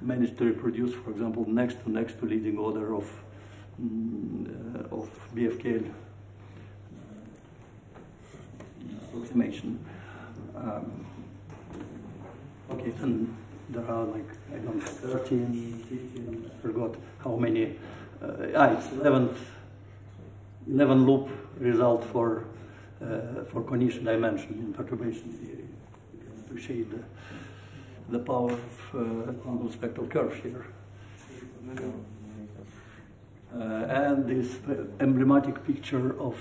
managed to reproduce, for example, next to leading order of BFKL approximation. Okay, then there are like, I don't know, 13, 15, I forgot how many. It's 11 loop result for conition dimension in perturbation theory. You can appreciate the power of quantum spectral curve here. And this emblematic picture of,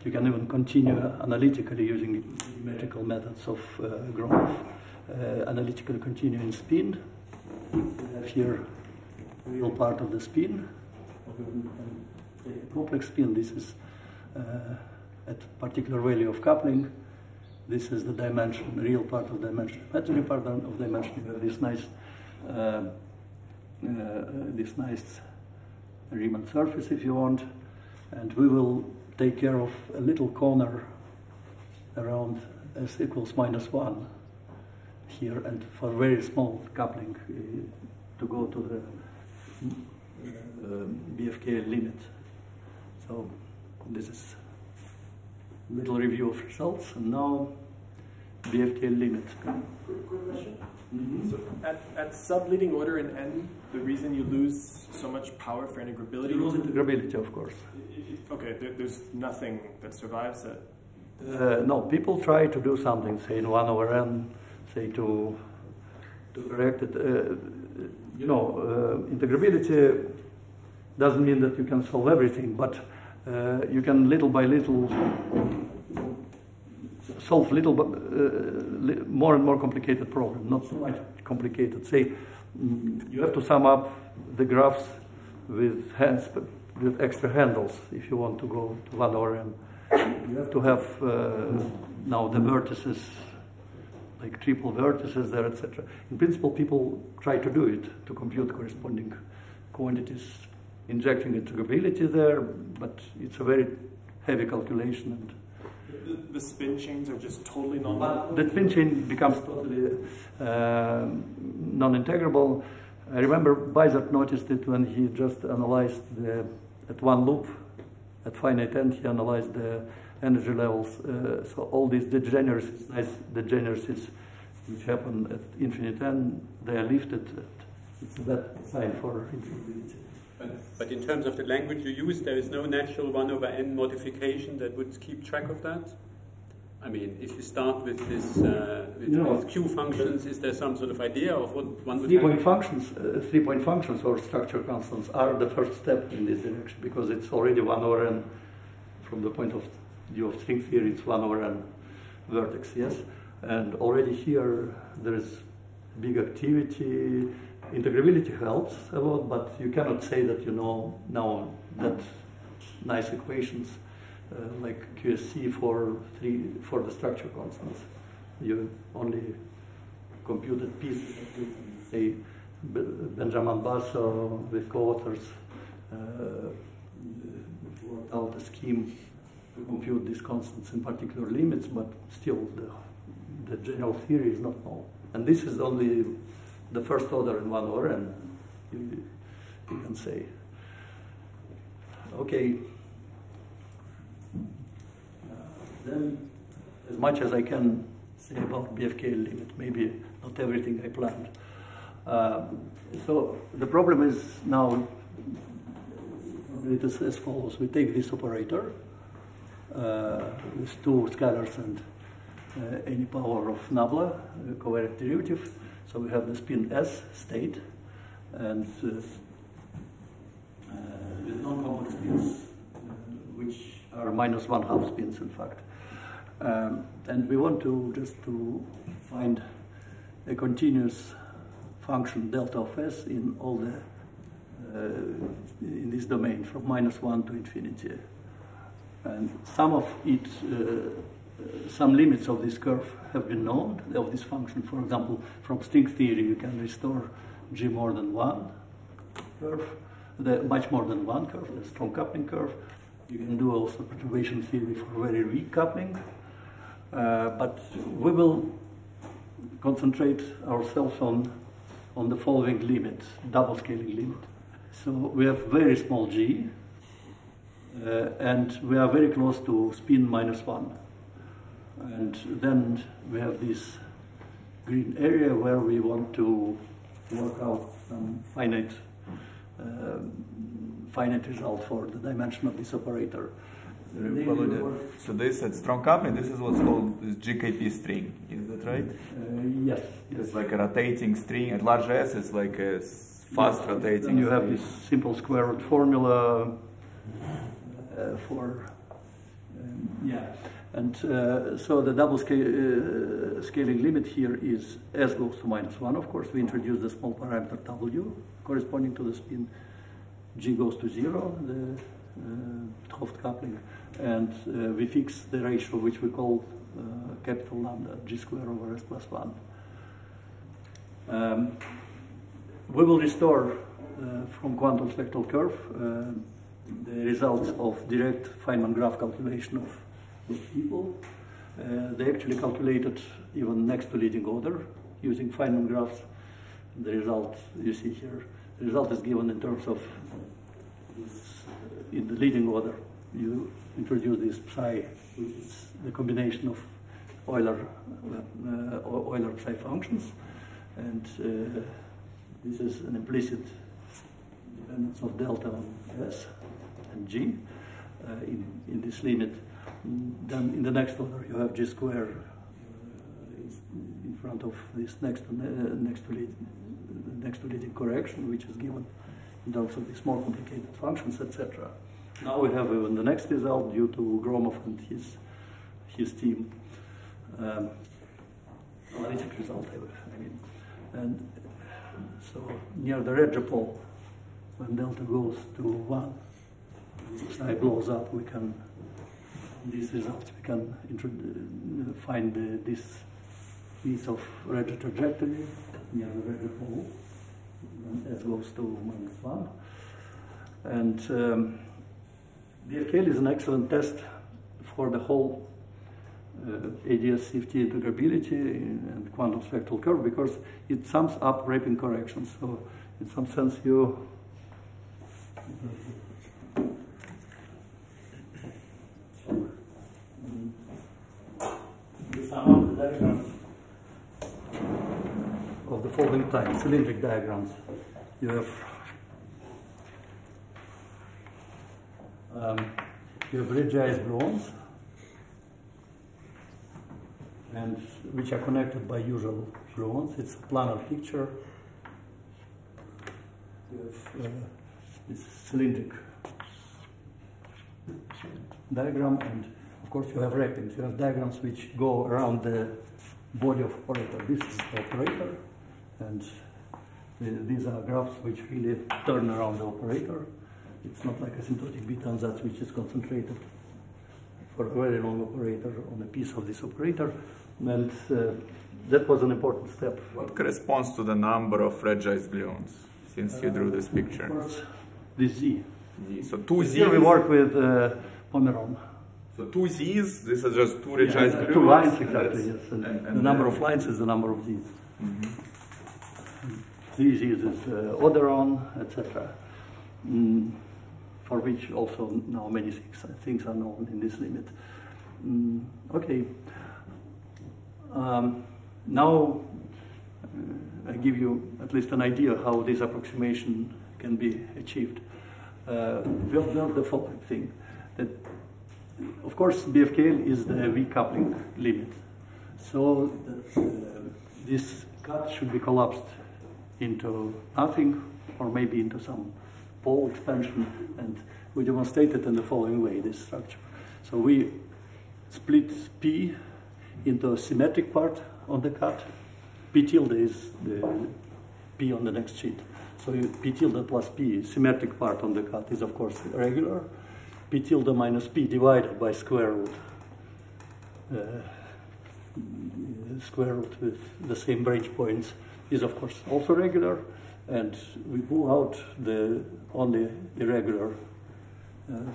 you can even continue analytically using geometrical methods of Gromov, analytically continue in spin. We have here real part of the spin. Complex spin, this is at particular value of coupling. This is the dimension, real part of dimension, imaginary part of dimension. You have this nice Riemann surface, if you want, and we will take care of a little corner around S equals -1 here, and for very small coupling to go to the BFKL limit. So this is a little review of results, and now BFKL limit. Quick question. Mm-hmm. So at subleading order in N, the reason you lose so much power for integrability? You lose integrability, of course. Okay, there's nothing that survives that? No, people try to do something, say in 1/n, say to correct it. Integrability doesn't mean that you can solve everything, but you can little by little solve more and more complicated problem, not so much complicated. Say you have to sum up the graphs with extra handles if you want to go to 1/n. You have to have now the vertices, like triple vertices there, etc. In principle, people try to do it, to compute corresponding quantities, injecting integrability there, but it's a very heavy calculation. And the spin chains are just totally non-integrable? The spin chain becomes totally non-integrable. I remember Bizart noticed it when he just analyzed at one loop, at finite end, he analyzed the energy levels. So all these degeneracies, nice degeneracies, which happen at infinite n, they are lifted. It's a bad sign for integrability. But in terms of the language you use, there is no natural 1/n modification that would keep track of that? I mean, if you start with this with Q functions, is there some sort of idea of what one would have? Three-point functions or structure constants are the first step in this direction, because it's already 1/n from the point of due of string theory, it's 1 over n vertex, yes? And already here there is big activity. Integrability helps a lot, but you cannot say that you know now that nice equations like QSC for the structure constants. You only computed pieces, say Benjamin Basso with co-authors worked out a scheme to compute these constants in particular limits, but still the general theory is not known. And this is only the first order in 1 over n, you can say. Okay. Then, as much as I can say about BFKL limit, maybe not everything I planned. So the problem is now, it is as follows. We take this operator with 2 scalars and any power of nabla, covariant derivative. So we have the spin S state, and with non-complex spins, which are -1/2 spins, in fact. And we want to find a continuous function delta of S in all the in this domain from -1 to infinity. And some of it, some limits of this curve have been known, of this function. For example, from string theory, you can restore G more than 1 curve, much more than 1 curve, the strong coupling curve. You can do also perturbation theory for very weak coupling. But we will concentrate ourselves on the following limit, double scaling limit. So we have very small G, and we are very close to spin -1. And then we have this green area where we want to work out some finite result for the dimension of this operator. So this at strong coupling, this is what's called this GKP string, is that right? Yes. It's like a rotating string. At large S, it's like a fast rotating. You have this simple square root formula for and so the double scaling limit here is S goes to -1. Of course, we introduce the small parameter W corresponding to the spin. G goes to 0, the 't-Hooft coupling, and we fix the ratio which we call capital lambda, G square over S plus 1. We will restore from quantum spectral curve the results of direct Feynman graph calculation of these people. They actually calculated even next to leading order using Feynman graphs. The result you see here, the result is given in terms of this, in the leading order. You introduce this psi, which is the combination of Euler psi functions, and this is an implicit dependence of delta on S and G in this limit. Then in the next order you have G square in front of this next to leading correction, which is given in terms of these more complicated functions, etc. Now we have even the next result due to Gromov and his team. Analytic result, I mean. And so near the Regge-Pol, when delta goes to 1, psi blows up, we can, these results, we can find this piece of Regge trajectory near the Regge-Pol, and S goes to -1. And BFKL is an excellent test for the whole ADS CFT integrability and quantum spectral curve because it sums up wrapping corrections. So in some sense you sum up the diagrams of the following type, cylindric diagrams. You have Regge-ized gluons, and which are connected by usual gluons. It's a planar picture. You have this cylindric diagram, and of course, you have wrappings. You have diagrams which go around the body of operator. This is the operator, and these are graphs which really turn around the operator. It's not like asymptotic beta ansatz, which is concentrated for a very long operator on a piece of this operator. And that was an important step. What corresponds to the number of Regge's gluons, since you drew this picture? Of course, this Z. So two Z's. Here we work with Pomeron. So two Z's, this is just two Regge's gluons. Two lines, exactly, yes. And the number of lines is the number of Z's. Three Z's is Oderon, etc. For which also now many things are known in this limit. Okay. Now I give you at least an idea how this approximation can be achieved. We observe the following thing, that of course BFKL is the V coupling limit, so that this cut should be collapsed into nothing, or maybe into some pole expansion, and we demonstrate it in the following way, this structure. So we split P into a symmetric part on the cut. P tilde is the P on the next sheet. So P tilde plus P, symmetric part on the cut, is of course regular. P tilde minus P divided by square root. Square root with the same branch points is of course also regular. And we pull out the only irregular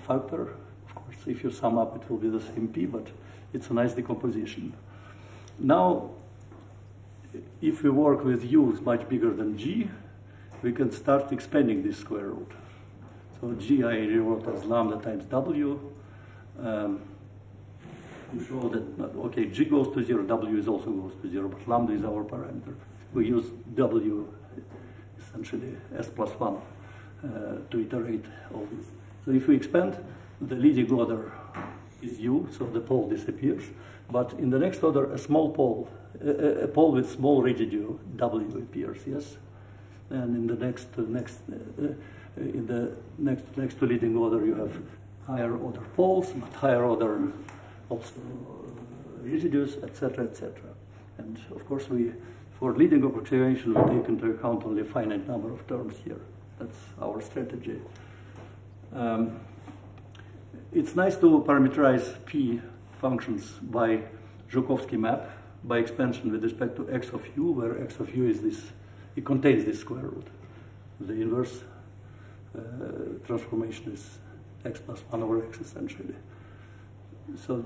factor. Of course, if you sum up, it will be the same P, but it's a nice decomposition. Now, if we work with U's much bigger than G, we can start expanding this square root. So G I rewrote as lambda times W. To show that, okay, G goes to 0, W is also goes to 0, but lambda is our parameter. We use W, essentially S plus 1, to iterate all this. So if we expand, the leading order is U, so the pole disappears. But in the next order, a small pole, a pole with small residue, W appears, yes? And in the next to leading order, you have higher order poles, but higher order also residues, etc., etc. And of course, for leading approximation, we take into account only a finite number of terms here. That's our strategy. It's nice to parameterize P functions by Joukowski map, by expansion with respect to x of u, where x of u is this, it contains this square root. The inverse transformation is x plus 1 over x, essentially. So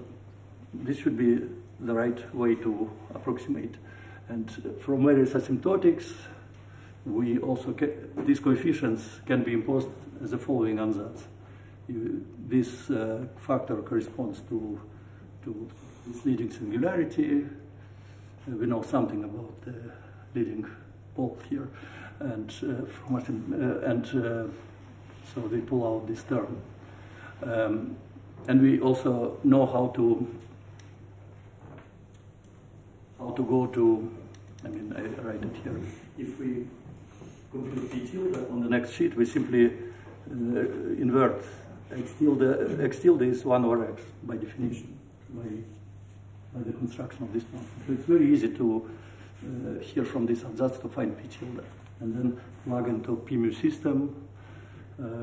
this should be the right way to approximate. And from various asymptotics, we also these coefficients can be imposed as the following ansatz. This factor corresponds to this leading singularity. We know something about the leading pole here, and so we pull out this term, and we also know how to go to. I mean, I write it here. If we compute P tilde on the next sheet, we simply invert x tilde. X tilde is 1 over x by definition, by the construction of this function. So it's very easy to hear from this ansatz to find P tilde, and then plug into P mu system,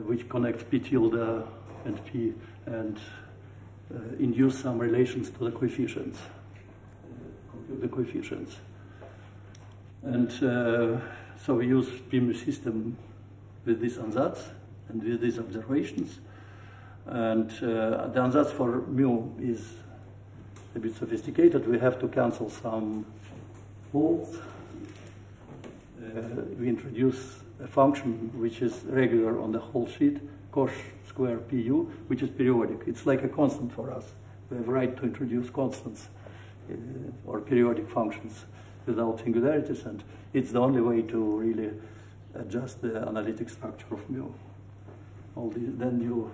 which connects P tilde and P, and induce some relations to the coefficients. Compute the coefficients. And so we use P mu system with this ansatz and with these observations. And the ansatz for mu is a bit sophisticated. We have to cancel some poles. We introduce a function which is regular on the whole sheet, cosh square pu, which is periodic. It's like a constant for us. We have right to introduce constants or periodic functions without singularities, and it's the only way to really adjust the analytic structure of mu. Then you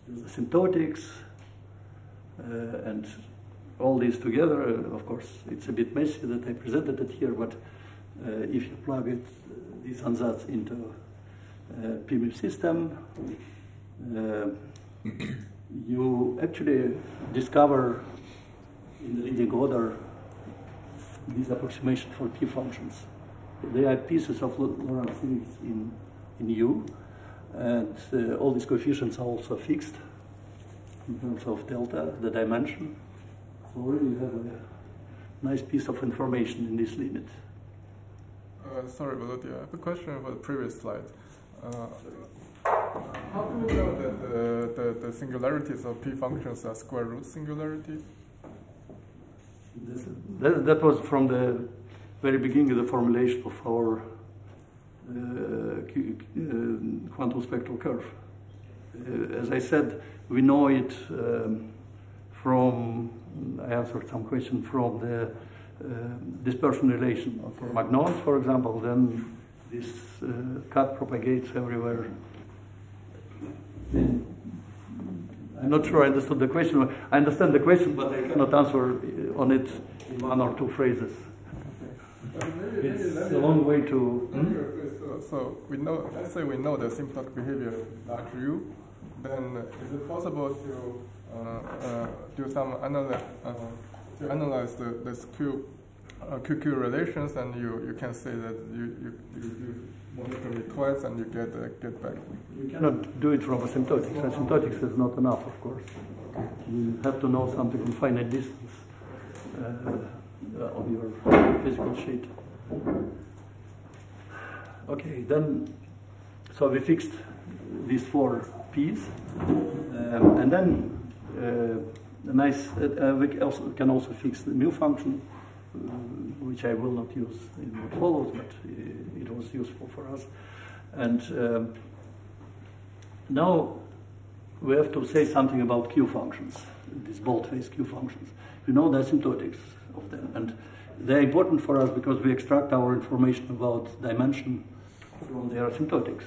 use asymptotics, and all these together, of course, it's a bit messy that I presented it here, but if you plug these ansatz into P mu system, you actually discover in the leading order this approximation for Q functions. They are pieces of Laurent series in U, and all these coefficients are also fixed in terms of delta, the dimension. So already you have a nice piece of information in this limit. Sorry, Volodya, I have a question about the previous slide. How do we know that the singularities of P functions are square root singularities? That was from the very beginning of the formulation of our quantum spectral curve. As I said, we know it from, I answered some question from the dispersion relation. For magnons, for example, then this cut propagates everywhere. And I'm not sure I understood the question. I understand the question, but I cannot answer on it in one or two phrases. It's a long way to... So we know, let's say we know the symptotic behavior of large U, then is it possible to do some to analyze this QQ relations, and you can say that you monitor it twice and you get back? You cannot do it from asymptotics. Asymptotics is not enough, of course. You have to know something on finite distance of your physical sheet. Okay, then, so we fixed these 4 P's, and then we can also fix the mu function, which I will not use in what follows, but it was useful for us. And now we have to say something about Q functions, these bold-faced Q functions. We know the asymptotics of them, and they're important for us because we extract our information about dimension from their asymptotics.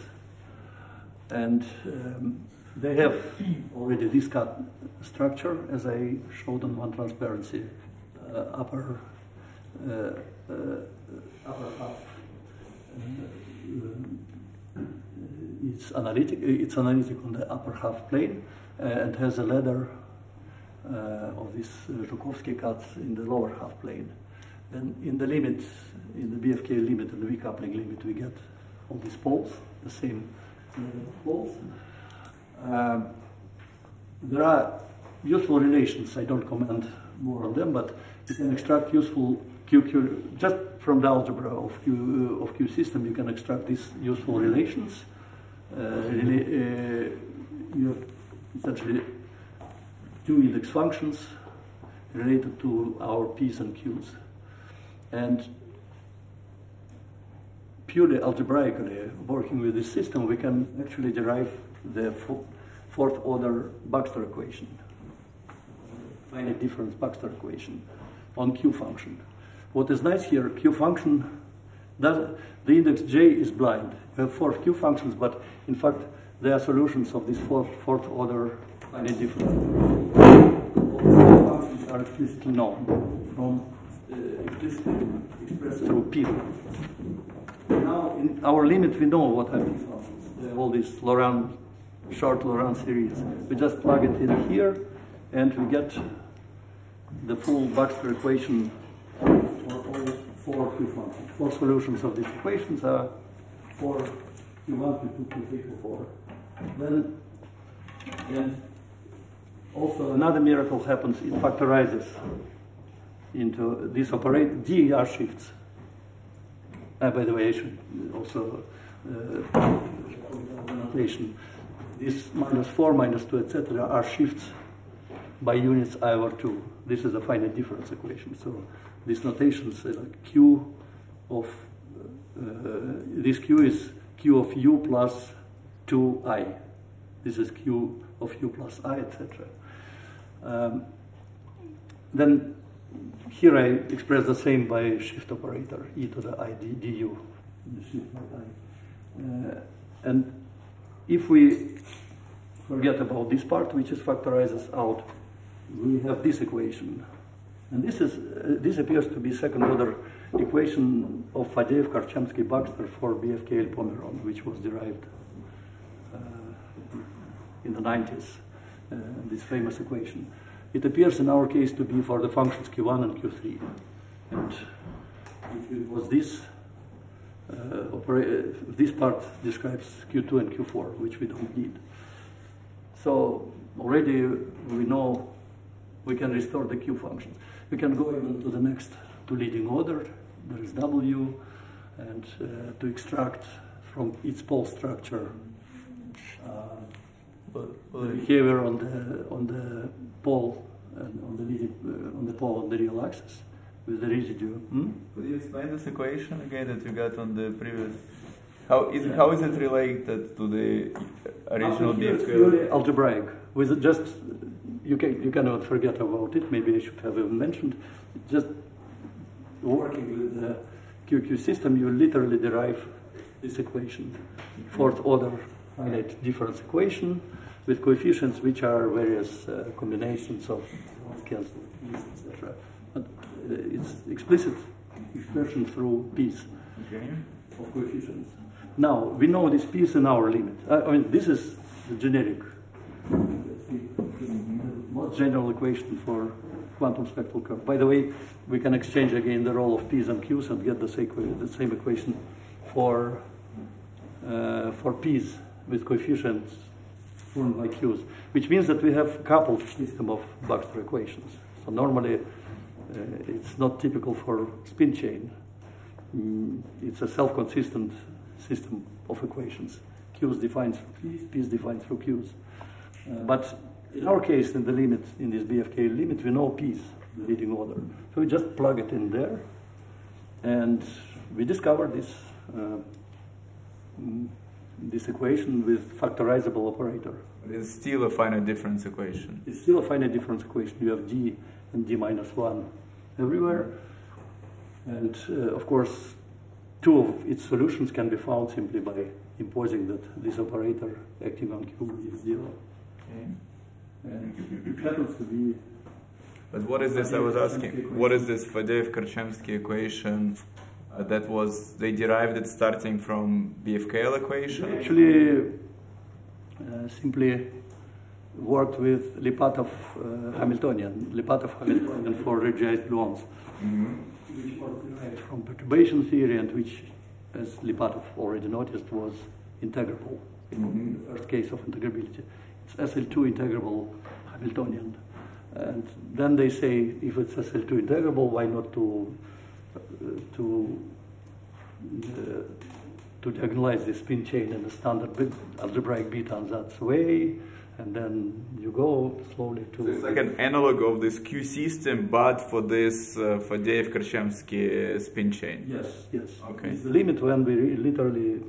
And they have already this cut structure, as I showed on one transparency, upper half. It's analytic on the upper half plane and has a ladder of these Zhukovsky cuts in the lower half plane. Then in the limit, in the BFKL limit and the V-coupling limit, we get all these poles, the same poles. There are useful relations. I don't comment more on them, but you can extract useful QQ just from the algebra of Q system. You can extract these useful relations. You have essentially 2 index functions related to our P's and Q's. And purely algebraically, working with this system, we can actually derive the 4th order Baxter equation, finite difference Baxter equation on Q function. What is nice here, Q function, the index J is blind. You have 4 Q functions, but in fact, they are solutions of this 4th order finite difference. All functions are explicitly known from explicitly expressed through P. Now, in our limit, we know what are these functions. All these short Laurent series. We just plug it in here, and we get the full Baxter equation for all 4 Q functions. 4 solutions of these equations are 4 Q1, Q2, Q3, Q4. Then, and also another miracle happens. It factorizes into this operator. DER shifts. By the way, I should also notation. This -4, -2, etc. are shifts by units I over 2. This is a finite difference equation. So these notations like Q of this Q is Q of U plus 2I. This is Q of U plus I, etc. Then here I express the same by shift operator, e to the I du. And if we forget about this part, which is factorizes out, we have this equation. And this appears to be second order equation of Fadeev, Karchemsky, Baxter for BFKL Pomeron, which was derived in the 90s. this famous equation. It appears in our case to be for the functions q1 and q3. And if it was this, this part describes q2 and q4, which we don't need. So already we know we can restore the q functions. We can go even to the next, to leading order. There is W, and to extract from its pole structure the behavior on the pole and on the leading, on the pole on the real axis with the residue. Could you explain this equation again that you got on the previous? How is it related to the original BFKL? It's purely algebraic. With just you cannot forget about it. Maybe I should have even mentioned. Just working with the QQ system, you literally derive this equation, fourth order finite difference equation with coefficients which are various combinations of scales, etc. But it's explicit expression through p's of coefficients. Now we know this p's in our limit. I mean, this is the generic, most general equation for quantum spectral curve. By the way, we can exchange again the role of p's and q's and get the same equation for p's with coefficients formed by q's, which means that we have a coupled system of Baxter equations. So normally it's not typical for spin chain. It's a self-consistent system of equations. Q's defined through p's, p's defined through q's. But in our case, in the limit, in this BFKL limit, we know p's, the leading order. So we just plug it in there, and we discover this this equation with factorizable operator. It's still a finite difference equation. It's still a finite difference equation. You have d and d minus 1 everywhere. And of course, two of its solutions can be found simply by imposing that this operator acting on q is 0. Okay. And it happens to be. But what is this? I was asking. What is this Fadeev-Khorchemsky equation? That was, they derived it starting from BFKL equation? Actually, simply worked with Lipatov Hamiltonian for regiized gluons, which was derived from perturbation theory and which, as Lipatov already noticed, was integrable in the first case of integrability. It's SL2 integrable Hamiltonian. And then they say, if it's SL2 integrable, why not to diagonalize the spin chain in the standard algebraic beta ansatz way, and then you go slowly to... So it's like an analog of this Q system, but for this Fadeev-Khorchemsky spin chain. Yes, yes. Okay. It's the limit when we literally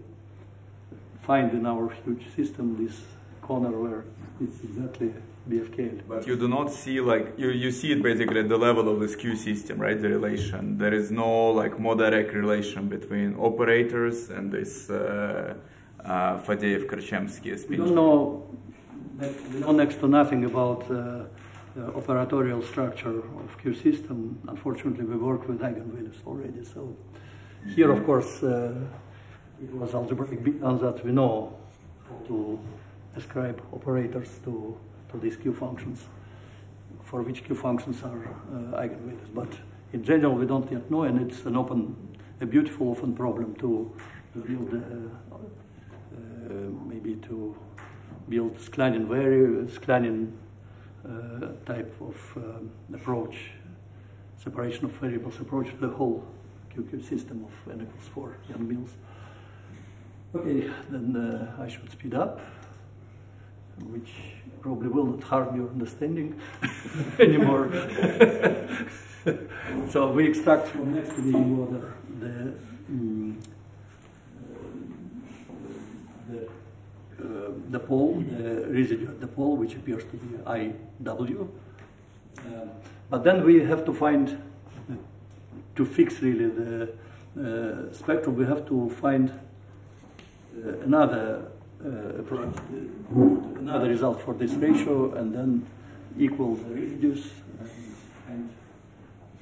find in our huge system this corner where it's exactly BFKL. But you do not see, like, you see it basically at the level of this Q system, right? The relation. There is no, like, more direct relation between operators and this Fadeev-Khorchemsky spin chain. We know next to nothing about the operatorial structure of Q system. Unfortunately, we work with eigenvalues already. So here, of course, it was algebraic beta ansatz. We know how to ascribe operators to these Q functions, for which Q functions are eigenvalues. But in general, we don't yet know, and it's a beautiful open problem to build, maybe to build Sklenin type of approach, separation of variables approach to the whole QQ system of n equals 4 Young Mills. Okay, then I should speed up, which probably will not harm your understanding anymore. So we extract from next leading order the pole, the residue at the pole, which appears to be IW. But then we have to find, to fix really the spectrum, we have to find another another result for this ratio, and then equal the residues, and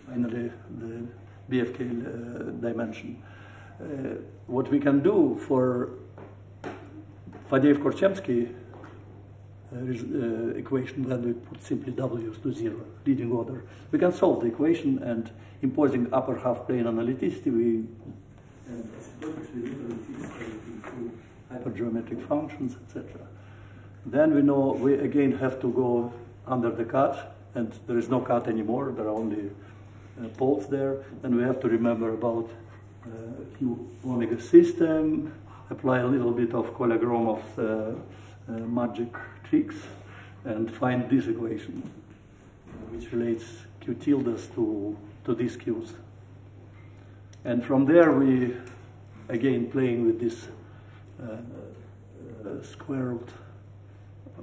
finally the BFKL dimension. What we can do for Fadeev-Khorchemsky equation when we put simply w's to 0, leading order. We can solve the equation, and imposing upper half plane analyticity, we hypergeometric functions, etc. Then we know we again have to go under the cut, and there is no cut anymore, there are only poles there. Then we have to remember about Q omega system, apply a little bit of Kolya-Gromov's magic tricks, and find this equation, which relates Q tildes to these Qs. And from there we, again, playing with this square root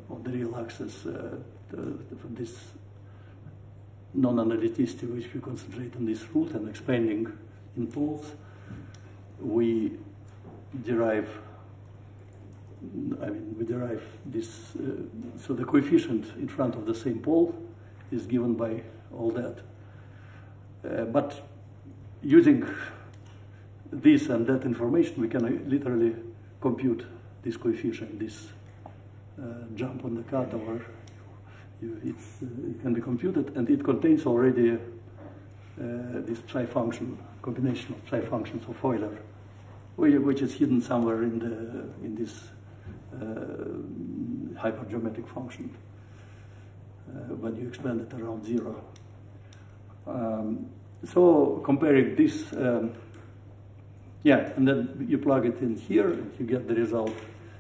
of the real axis, this non-analyticity, which we concentrate on this root and expanding in poles, we derive this, so the coefficient in front of the same pole is given by all that. But using this and that information, we can literally compute this coefficient, this jump on the cut, or it can be computed, and it contains already this psi function, combination of psi functions of Euler, which is hidden somewhere in this hypergeometric function when you expand it around 0. So comparing this, and then you plug it in here, and you get the result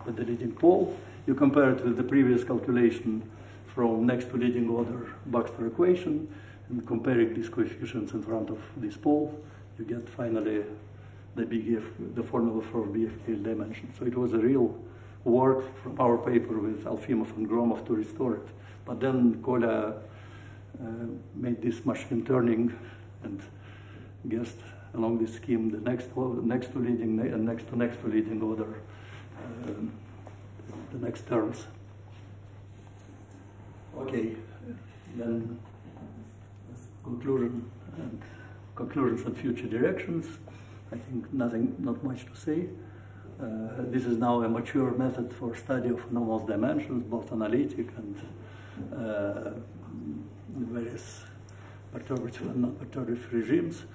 at the leading pole. You compare it with the previous calculation from next to leading order Baxter equation, and comparing these coefficients in front of this pole, you get finally the formula for BFKL dimension. So it was a real work from our paper with Alfimov and Gromov to restore it. But then Kolya made this machine turning and guessed along this scheme the next to leading and next to leading order, the next terms. Okay, then conclusions and future directions. I think not much to say. This is now a mature method for study of anomalous dimensions, both analytic and various perturbative and non-perturbative regimes.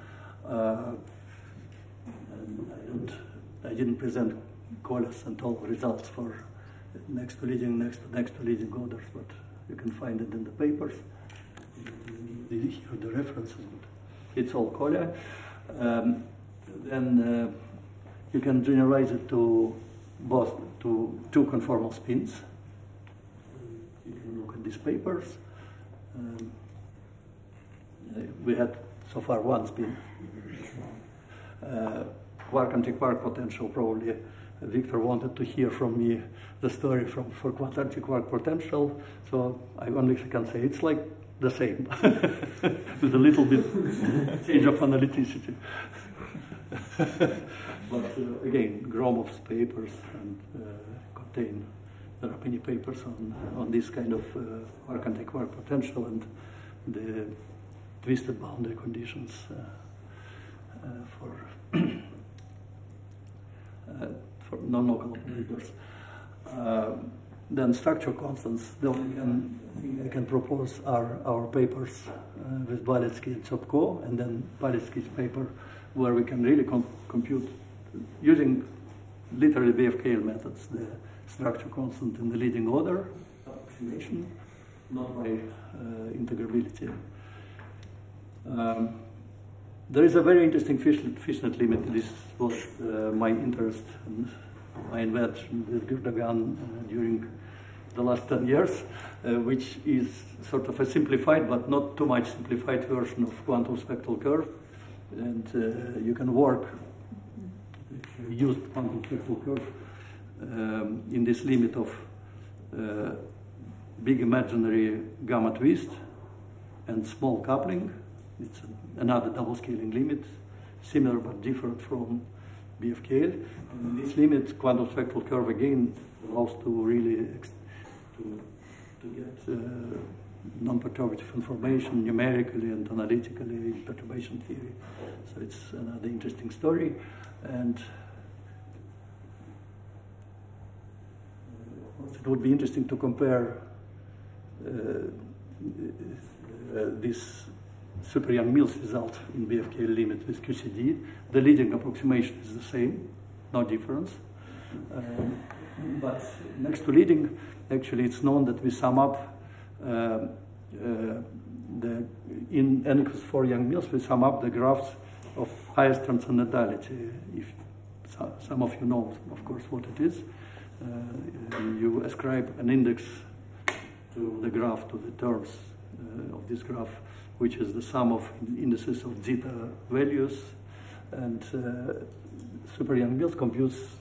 And I didn't present Kolya's and all results for next to leading orders, but you can find it in the papers. Here are the references. It's all Kolya. Then you can generalize it to two conformal spins. You can look at these papers. We had so far one spin. Quark anti-quark potential, probably Victor wanted to hear from me the story for quark anti-quark potential, so I only can say it's like the same, with a little bit change of analyticity. But again, Gromov's papers and contain, there are many papers on this kind of quark anti-quark potential and the twisted boundary conditions for non-local operators. Then structure constants, the only thing I can propose are our papers with Baletsky and Tsopko, and then Baletsky's paper where we can really compute using literally BFKL methods the structure constant in the leading order approximation, not by integrability. There is a very interesting fishnet limit. This was my interest and my invention with Gurdagan during the last 10 years, which is sort of a simplified but not too much simplified version of quantum spectral curve. And you can work, use quantum spectral curve in this limit of big imaginary gamma twist and small coupling. It's another double scaling limit, similar but different from BFKL. And in this limit, quantum spectral curve again allows to really to get non-perturbative information numerically and analytically in perturbation theory. So it's another interesting story. And what's it would be interesting to compare this super Young-Mills result in BFKL limit with QCD. The leading approximation is the same, no difference. But next to leading, actually it's known that we sum up in N equals 4 Young-Mills, we sum up the graphs of highest transcendentality. If some of you know, of course, what it is. You ascribe an index to the graph, to the terms of this graph, which is the sum of indices of zeta values, and super Young-Mills computes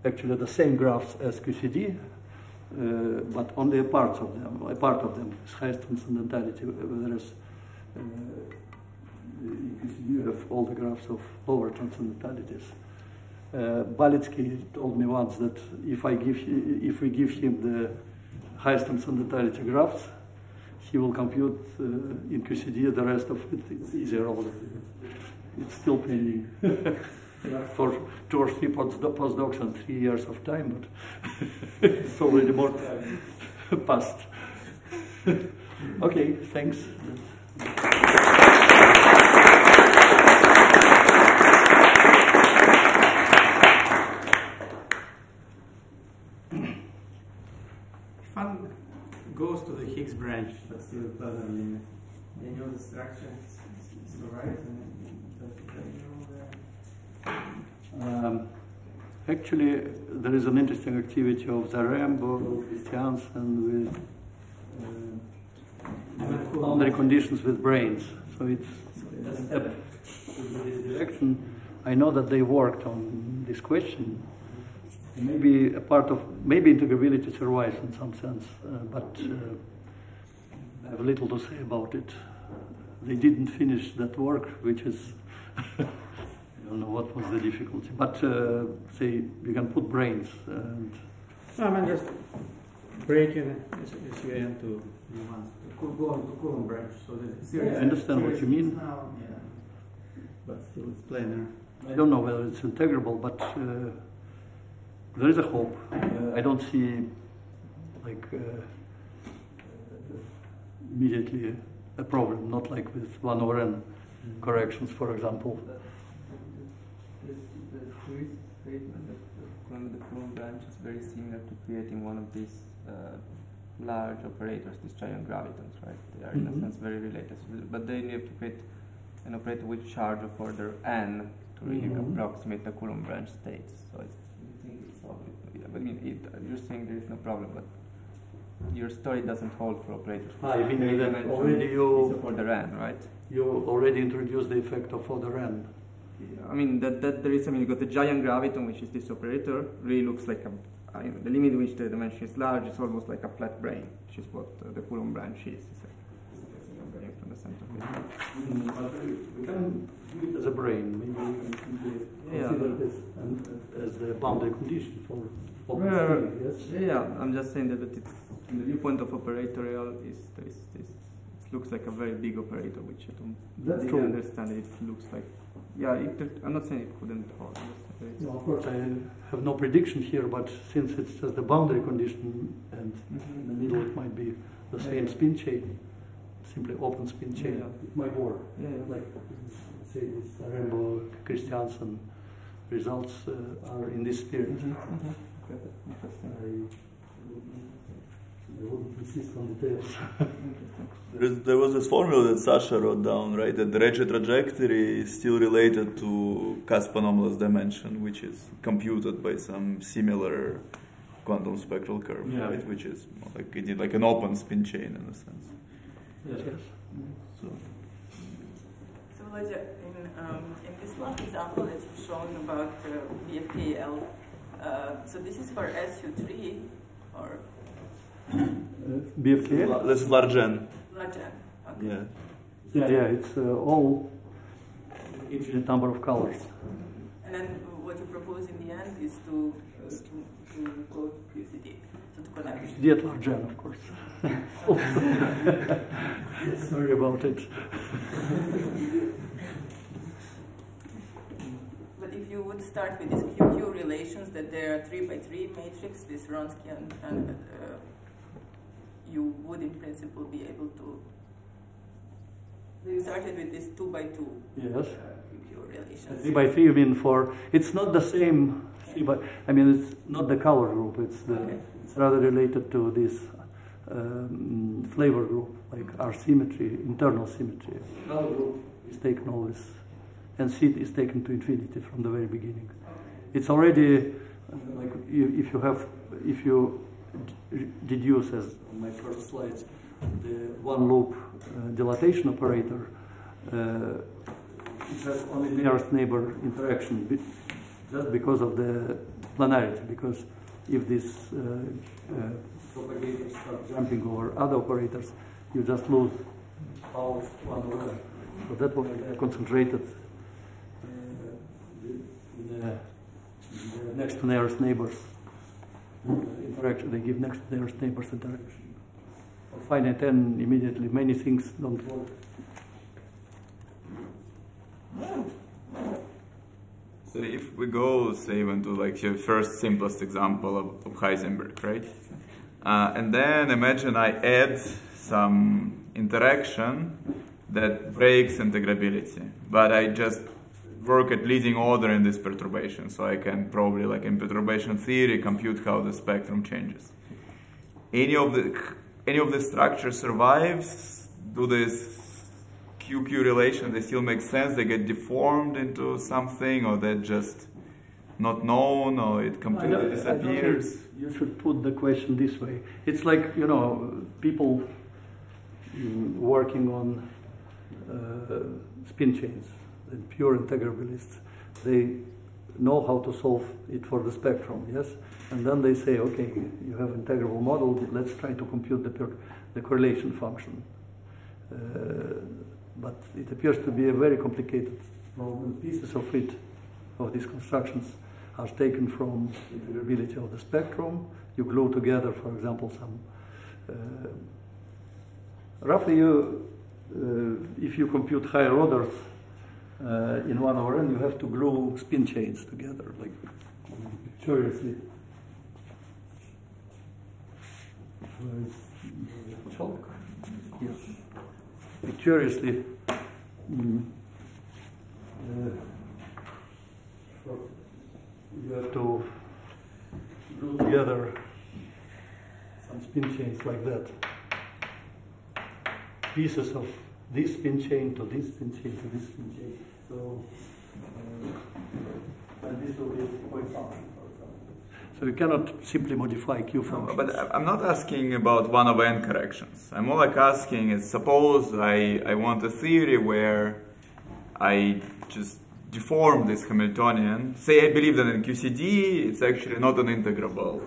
actually the same graphs as QCD, but only a part of them is highest transcendentality, whereas you have all the graphs of lower transcendentalities. Balitsky told me once that if we give him the highest transcendentality graphs, he will compute in QCD the rest of it. It's easier already. It's still pending for 2 or 3 postdocs and 3 years of time, but it's already more time passed. Okay, thanks. Goes to the Higgs branch, but still doesn't limit. They know the structure is right, and actually, there is an interesting activity of the Rambo, Christiansen with boundary conditions with brains. So it's a step in this direction. I know that they worked on this question. Maybe maybe integrability survives in some sense, but I have little to say about it. They didn't finish that work, which is I don't know what was the difficulty. But say you can put brains. And no, I mean just breaking SYM to nuance. Go on to Coulomb branch. So I understand what you mean. Now, yeah, but still it's planar. I don't know whether it's integrable, but. There is a hope. I don't see, like, immediately a problem, not like with 1 over n corrections, for example. The Swiss statement that the Coulomb branch is very similar to creating one of these large operators, these giant gravitons, right? They are in a sense very related, but they need to create an operator with charge of order n to really approximate the Coulomb branch states. So it's I mean, you're saying there is no problem, but your story doesn't hold for operators. I mean that already you for the RAN, right? You already introduced the effect of the RAN. Yeah, I mean that there is. I mean, you got the giant graviton, which is this operator, really looks like a. The limit in which the dimension is large is almost like a flat brane, which is what the Coulomb branch is. From the center. We can view it as a brane. Maybe we can consider this as the boundary condition for. Yeah, I'm just saying that it's, from the viewpoint of operatorial, it looks like a very big operator, which I don't really understand. It looks like, yeah, I'm not saying it couldn't hold. No, of course, I have no prediction here, but since it's just the boundary condition, and in the middle it might be the same spin chain, simply open spin chain, it might work. Like, say, this Rambo Christiansen results are in this spirit. I wouldn't insist on details. There was this formula that Sasha wrote down, right? That the Recce trajectory is still related to Kasp anomalous dimension, which is computed by some similar quantum spectral curve, right? Which is like it did like an open spin chain in a sense. Yes. So Vladimir, in this last example that you've shown about BFKL. So this is for SU3 or BFKL? This is large N. Large N. Okay. Yeah. It's all infinite number of colors. And then what you propose in the end is to go to QCD, so to connect. QCD at large N, of course. Sorry about it. But that if you would start with these QQ relations, that there are 3 by 3 matrix, this Wronski, and you would in principle be able to. You started with this 2 by 2. Yes. QQ relations. 3 by 3, you mean for, it's not the same, 3 by, I mean, it's not the color group, it's rather related to this flavor group, like our symmetry, internal symmetry. Color group is taken always, and seed is taken to infinity from the very beginning. It's already, like, if you deduce, as on my first slides, the one loop dilatation operator, it has only nearest neighbor interaction just because of the planarity, because if this propagators start jumping over other operators, you just lose power of one over. So that way they are concentrated in the next to nearest neighbors interaction. They give next to nearest neighbors interaction. For finite n, immediately many things don't work. So if we go, say, even to like your first simplest example of Heisenberg, right? And then imagine I add some interaction that breaks integrability, but I just work at leading order in this perturbation, so I can probably, like in perturbation theory, compute how the spectrum changes. Any of the structure survives? Do this QQ relation, they still make sense? They get deformed into something, or they're just not known, or it completely disappears? You should put the question this way. It's like, you know, people working on spin chains, and pure integrabilists, they know how to solve it for the spectrum, yes? And then they say, okay, you have integrable model, let's try to compute the correlation function. But it appears to be a very complicated problem. Pieces of it, of these constructions, are taken from integrability of the spectrum. You glue together, for example, some roughly if you compute higher orders in 1 over n, you have to glue spin chains together, like curiously. Chalk. Yes. Curiously, you have to glue together some spin chains like that. Pieces of this spin chain to this spin chain to this spin chain. So, and this will be a point function, for example. So you cannot simply modify Q functions. But I'm not asking about 1 over n corrections. I'm more like asking, suppose I want a theory where I just deform this Hamiltonian. Say I believe that in QCD it's actually not an integrable.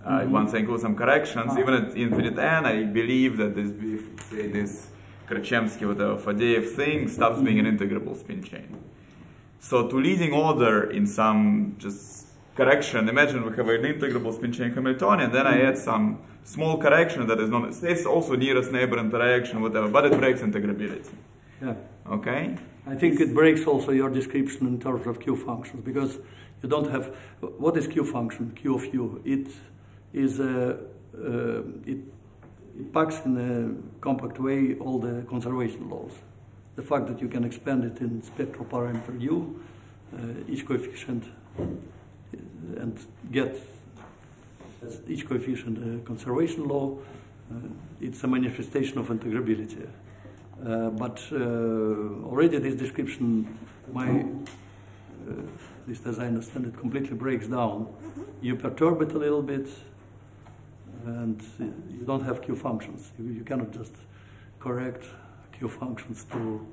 Once I include some corrections, even at infinite n, I believe that this Krachemsky, whatever, Fadeev thing stops being an integrable spin chain. So to leading order in some just correction, imagine we have an integrable spin chain Hamiltonian, then I add some small correction that is not, it's also nearest neighbor interaction, whatever, but it breaks integrability. Yeah. Okay? I think it breaks also your description in terms of Q functions, because you don't have, what is Q function, Q of U? It is it packs in a compact way all the conservation laws. The fact that you can expand it in spectral parameter U, each coefficient, and get as each coefficient a conservation law, it's a manifestation of integrability. But already this description, at least as I understand it, completely breaks down. You perturb it a little bit, and you don't have Q functions. You cannot just correct Q functions to,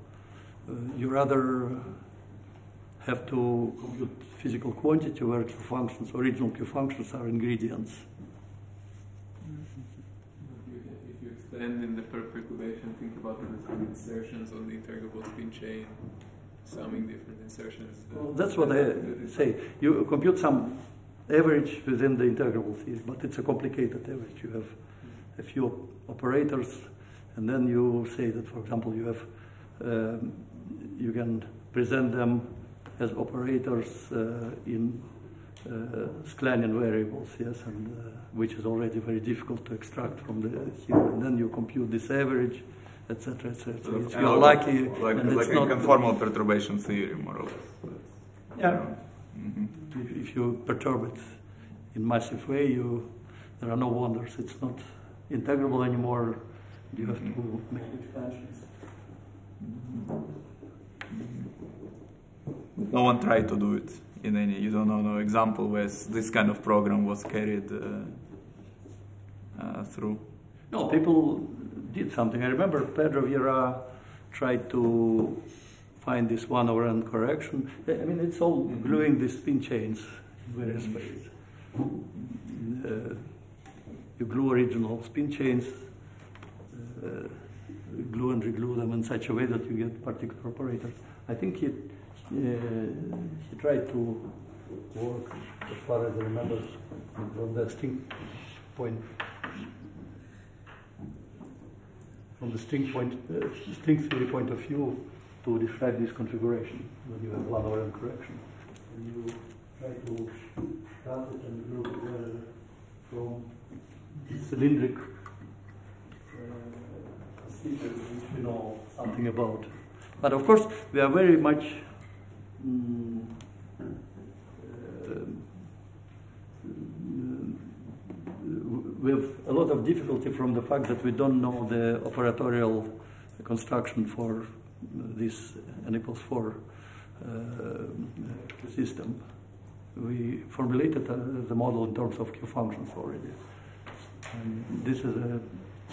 you rather have to compute physical quantity where Q functions, original Q functions are ingredients. If you extend in the perpetuation, think about it as insertions on the integrable spin chain, summing different insertions. Well, that's what I say. You compute some average within the integrable theory, but it's a complicated average. You have a few operators, and then you say that, for example, you have you can present them as operators in Scalanian variables, yes, and which is already very difficult to extract from the here. And then you compute this average, etc., etc. So if you're lucky, like a conformal perturbation theory, more or less. Yeah. If you perturb it in massive way, there are no wonders. It's not integrable anymore. You have to make expansions. No one tried to do it in any. You don't know no example where this kind of program was carried through. No, people did something. I remember Pedro Vieira tried to find this one-over-n correction. I mean, it's all gluing the spin chains in various ways. You glue original spin chains, glue and reglue them in such a way that you get particular operators. I think he tried to work, as far as I remember, from the string point. From the string theory point of view, to describe this configuration when you have one-over-n correction. And you try to cut it and glue together from cylindric constituents which we know something about. But of course, we are very much we have a lot of difficulty from the fact that we don't know the operatorial construction for this n=4 system. We formulated the model in terms of Q functions already. And this is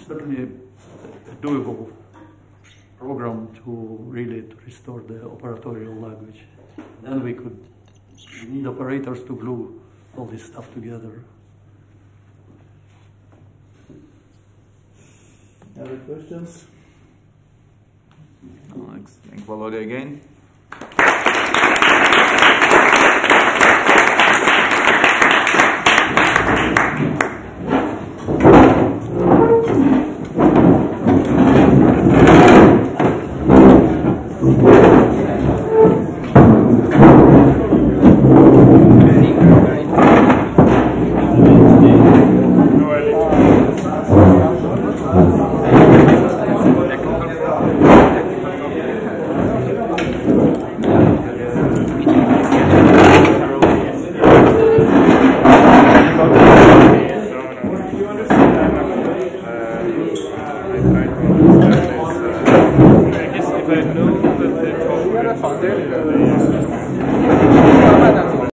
certainly a doable program to really restore the operatorial language. Then we need operators to glue all this stuff together. Other questions? Thanks. Thank Volodya again.